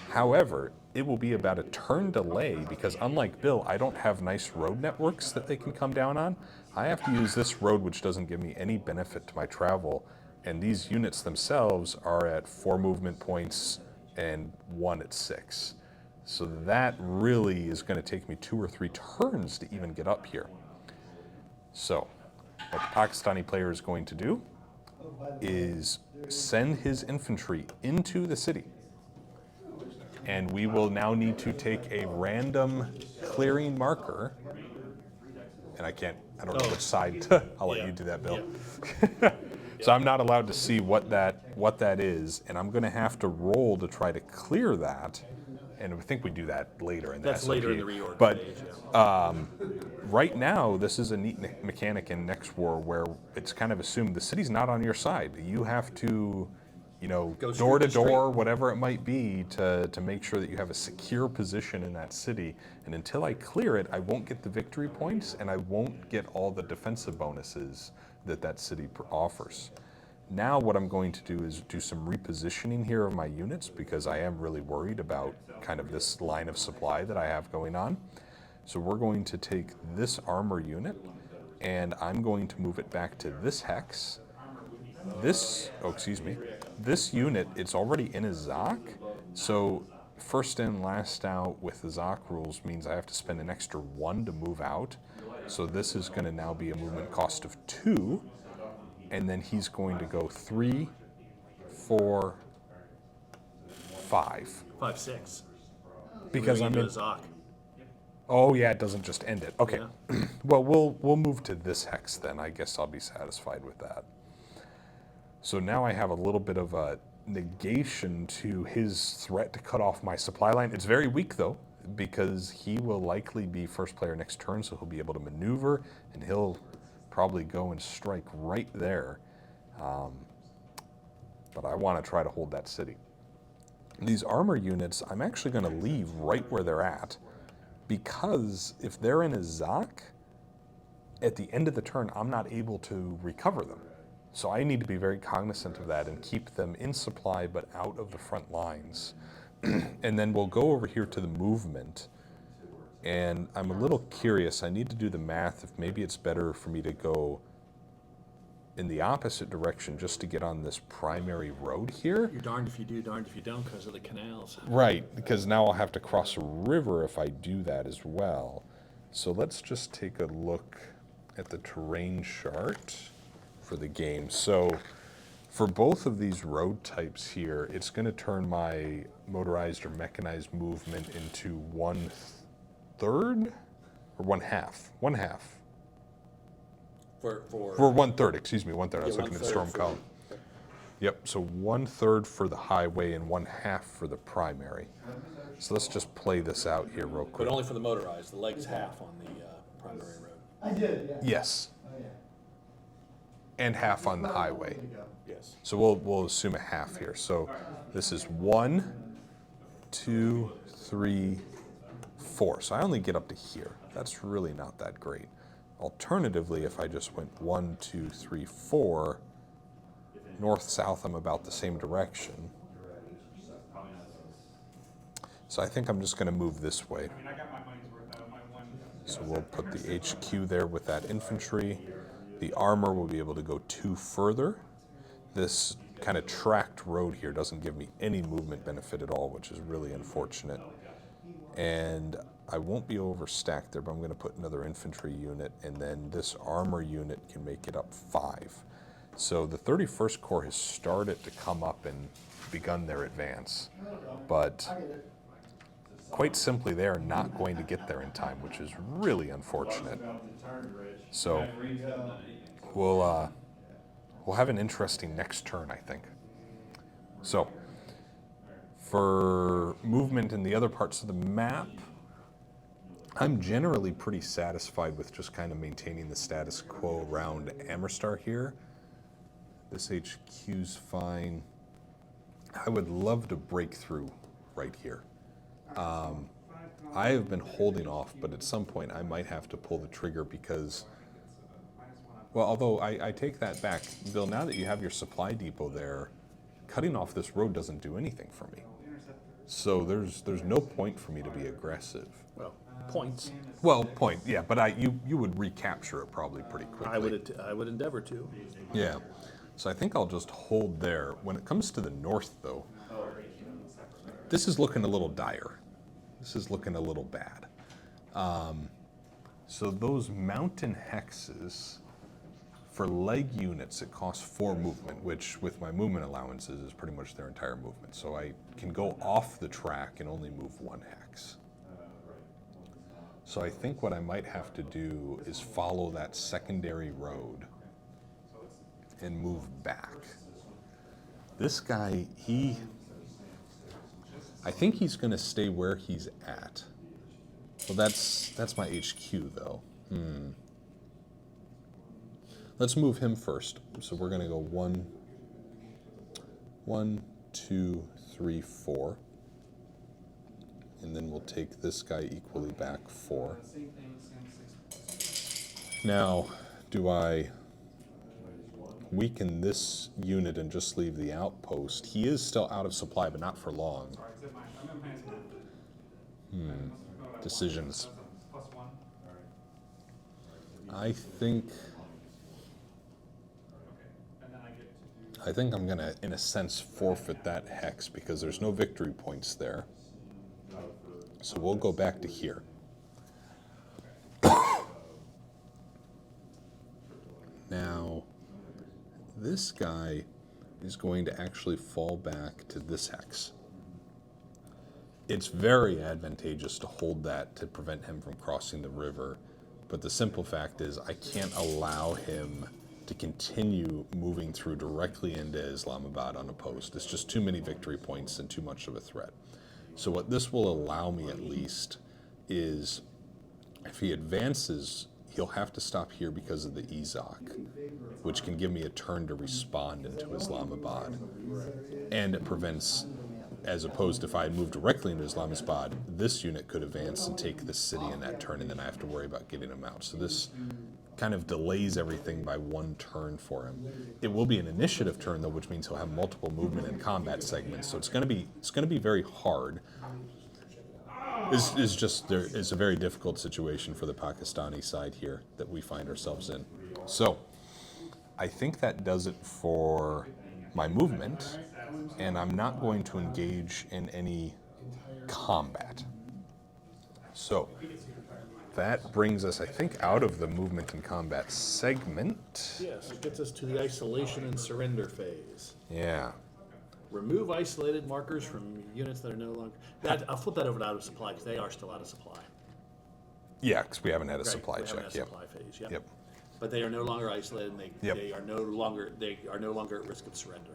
However, it will be about a turn delay because unlike Bill, I don't have nice road networks that they can come down on. I have to use this road which doesn't give me any benefit to my travel, and these units themselves are at 4 movement points and 1 at 6. So that really is going to take me 2 or 3 turns to even get up here. So what the Pakistani player is going to do is send his infantry into the city. And we will now need to take a random clearing marker. And I don't know which side I'll let you do that, Bill. So I'm not allowed to see what that is, and I'm going to have to roll to try to clear that. And I think we do that later in the That's SOP. later in the reorg But phase, yeah. right now, this is a neat mechanic in Next War where it's kind of assumed the city's not on your side. You have to, Go door to street to door, whatever it might be, to make sure that you have a secure position in that city. And until I clear it, I won't get the victory points, and I won't get all the defensive bonuses that city offers. Now what I'm going to do is do some repositioning here of my units because I am really worried about kind of this line of supply that I have going on. So we're going to take this armor unit and I'm going to move it back to this hex. This unit, it's already in a ZOC. So first in, last out with the ZOC rules means I have to spend an extra 1 to move out. So this is going to now be a movement cost of 2. And then he's going to go 3, 4, 5. 5, 6. Because I'm in. Zoc. Oh yeah, it doesn't just end it. Okay. Yeah. Well, we'll move to this hex then. I guess I'll be satisfied with that. So now I have a little bit of a negation to his threat to cut off my supply line. It's very weak though, because he will likely be first player next turn, so he'll be able to maneuver and he'll probably go and strike right there. but I want to try to hold that city. These armor units, I'm actually going to leave right where they're at, because if they're in a Zak, at the end of the turn, I'm not able to recover them. So I need to be very cognizant of that and keep them in supply but out of the front lines. And then we'll go over here to the movement. And I'm a little curious. I need to do the math if maybe it's better for me to go in the opposite direction just to get on this primary road here. You're darned if you do, darned if you don't, because of the canals. Right, because now I'll have to cross a river if I do that as well. So let's just take a look at the terrain chart for the game. So for both of these road types here, it's going to turn my motorized or mechanized movement into 1/3 or 1/2. 1/2. For For 1/3, excuse me, 1/3. I was Yeah, looking at 1/3 storm for- column. Yep, so 1/3 for the highway and 1/2 for the primary. So let's just play this out here real but quick. only for the motorized. The leg's half on the primary road. I did, yeah. Yes, Oh, yeah. and half on the highway. There you go. Yes. So we'll assume a half here. So this is 1, 2, 3, 4. So I only get up to here. That's really not that great. Alternatively, if I just went 1, 2, 3, 4, north, south, I'm about the same direction. So I think I'm just going to move this way. I mean, I got my money's worth out of my one. So we'll put the HQ there with that infantry. The armor will be able to go 2 further. This kind of tracked road here doesn't give me any movement benefit at all, which is really unfortunate. And I won't be overstacked there, but I'm going to put another infantry unit, and then this armor unit can make it up 5. So the 31st Corps has started to come up and begun their advance. But quite simply, they are not going to get there in time, which is really unfortunate. So we'll have an interesting next turn, I think. So for movement in the other parts of the map, I'm generally pretty satisfied with just kind of maintaining the status quo around Amerstar here. This HQ's fine. I would love to break through right here. I have been holding off, but at some point I might have to pull the trigger because, well, although I take that back, Bill, now that you have your supply depot there, cutting off this road doesn't do anything for me. So there's no point for me to be aggressive. Well, points. Well, point, yeah, but you would recapture it probably pretty quickly. I would endeavor to. Yeah. So I think I'll just hold there. When it comes to the north, though, this is looking a little dire. This is looking a little bad. So those mountain hexes, for leg units, it costs 4 movement, which with my movement allowances is pretty much their entire movement. So I can go off the track and only move 1 hex. So I think what I might have to do is follow that secondary road and move back. This guy, I think he's going to stay where he's at. Well, that's my HQ though. Let's move him first. So we're going to go 1, 2, 3, 4. And then we'll take this guy equally back 4. Now, do I weaken this unit and just leave the outpost? He is still out of supply, but not for long. Decisions. I think I'm gonna, in a sense, forfeit that hex because there's no victory points there. So we'll go back to here. Now, this guy is going to actually fall back to this hex. It's very advantageous to hold that to prevent him from crossing the river, but the simple fact is I can't allow him to continue moving through directly into Islamabad unopposed. It's just too many victory points and too much of a threat. So what this will allow me at least is if he advances he'll have to stop here because of the EZOC, which can give me a turn to respond into Islamabad. And it prevents, as opposed to if I had moved directly into Islamabad, this unit could advance and take the city in that turn, and then I have to worry about getting him out. So this kind of delays everything by one turn for him. It will be an initiative turn though, which means he'll have multiple movement and combat segments. So it's going to be very hard. It's a very difficult situation for the Pakistani side here that we find ourselves in. So I think that does it for my movement, and I'm not going to engage in any combat. So that brings us, I think, out of the movement and combat segment. Yes, it gets us to the isolation and surrender phase. Yeah. Remove isolated markers from units that are no longer. I'll flip that over to out of supply because they are still out of supply. Yeah, because we haven't had a Right, supply we haven't check. had a Yep. supply phase. Yep. Yep. But they are no longer isolated, and Yep. they are no longer at risk of surrender.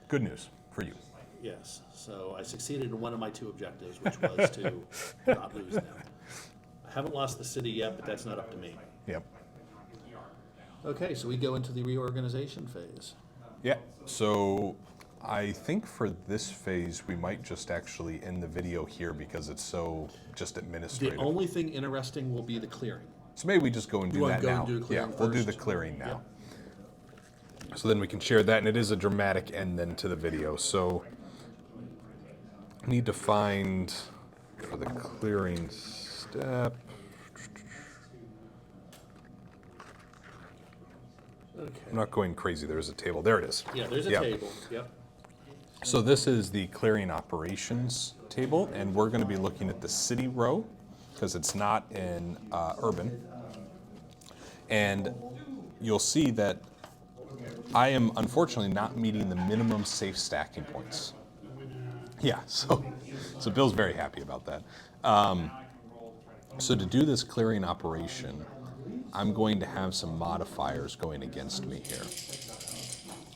Good news for you. Yes. So I succeeded in one of my two objectives, which was to not lose them. I haven't lost the city yet, but that's not up to me. Yep. Okay, so we go into the reorganization phase. Yeah. So I think for this phase, we might just actually end the video here because it's so just The administrative. only thing interesting will be the clearing. So maybe we just go and do wanna that go now. and do the clearing Yeah, we'll do the first? clearing now. So then we can share that, and it is a dramatic end then to the video. So I need to find for the clearing step. Okay. I'm not going crazy. There's a table. There it is. Yeah, there's a Yeah. table. Yep. So this is the clearing operations table, and we're going to be looking at the city row because it's not in urban. And you'll see that I am unfortunately not meeting the minimum safe stacking points. Yeah, so Bill's very happy about that. So to do this clearing operation, I'm going to have some modifiers going against me here.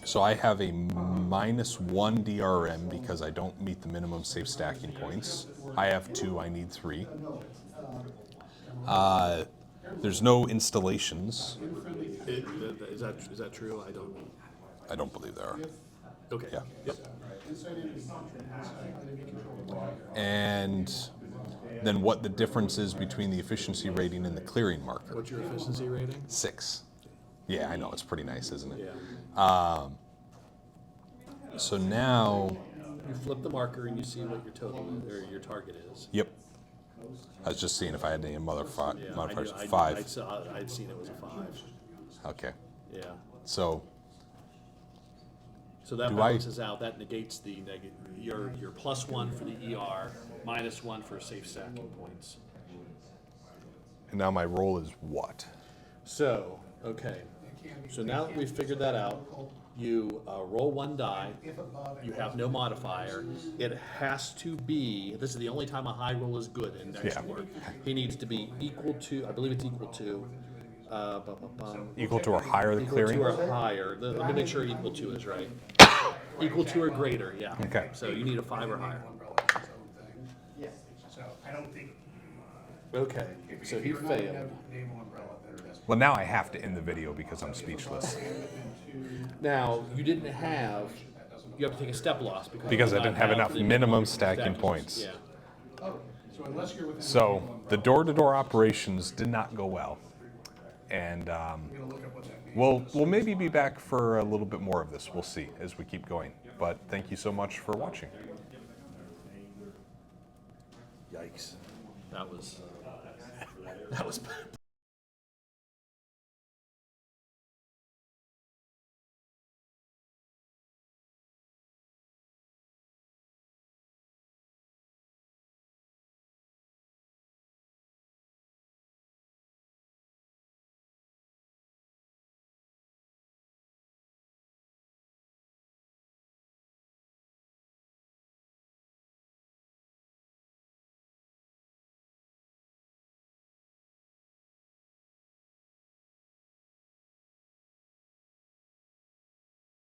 So I have a -1 DRM because I don't meet the minimum safe stacking points. I have 2, I need 3. There's no installations. Is that true? I don't believe there are. Okay. Yeah. Yep. And then what the difference is between the efficiency rating and the clearing marker. What's your efficiency rating? 6. Yeah, I know, it's pretty nice, isn't it? Yeah. So now, You flip the marker and you see what your total or your target is. yep. I was just seeing if I had any Yeah, modifiers. I 5. I'd seen it was a 5. Okay. Yeah. So, So that Do I- balances out. That negates the your +1 for the ER, -1 for safe stacking points. and now my roll is what? So, okay. So now that we've figured that out, you roll 1 die. You have no modifier. It has to be, this is the only time a high roll is good in next Yeah. work. He needs to be equal to, I believe it's equal to, Equal to or higher the equal clearing? to or higher. Let me make sure equal to is right. Equal to or greater, yeah. Okay. So you need a 5 or higher. So I don't think. Okay, so he failed. Naval umbrella there, that's. Well, now I have to end the video because I'm speechless. Now, you have to take a step loss because. Because you I do didn't not have enough the minimum stacking stackings. points. Yeah. So unless you're within. So the door-to-door operations did not go well. And I'm gonna look up what that means. we'll maybe be back for a little bit more of this. We'll see as we keep going. But thank you so much for watching. Yikes. That was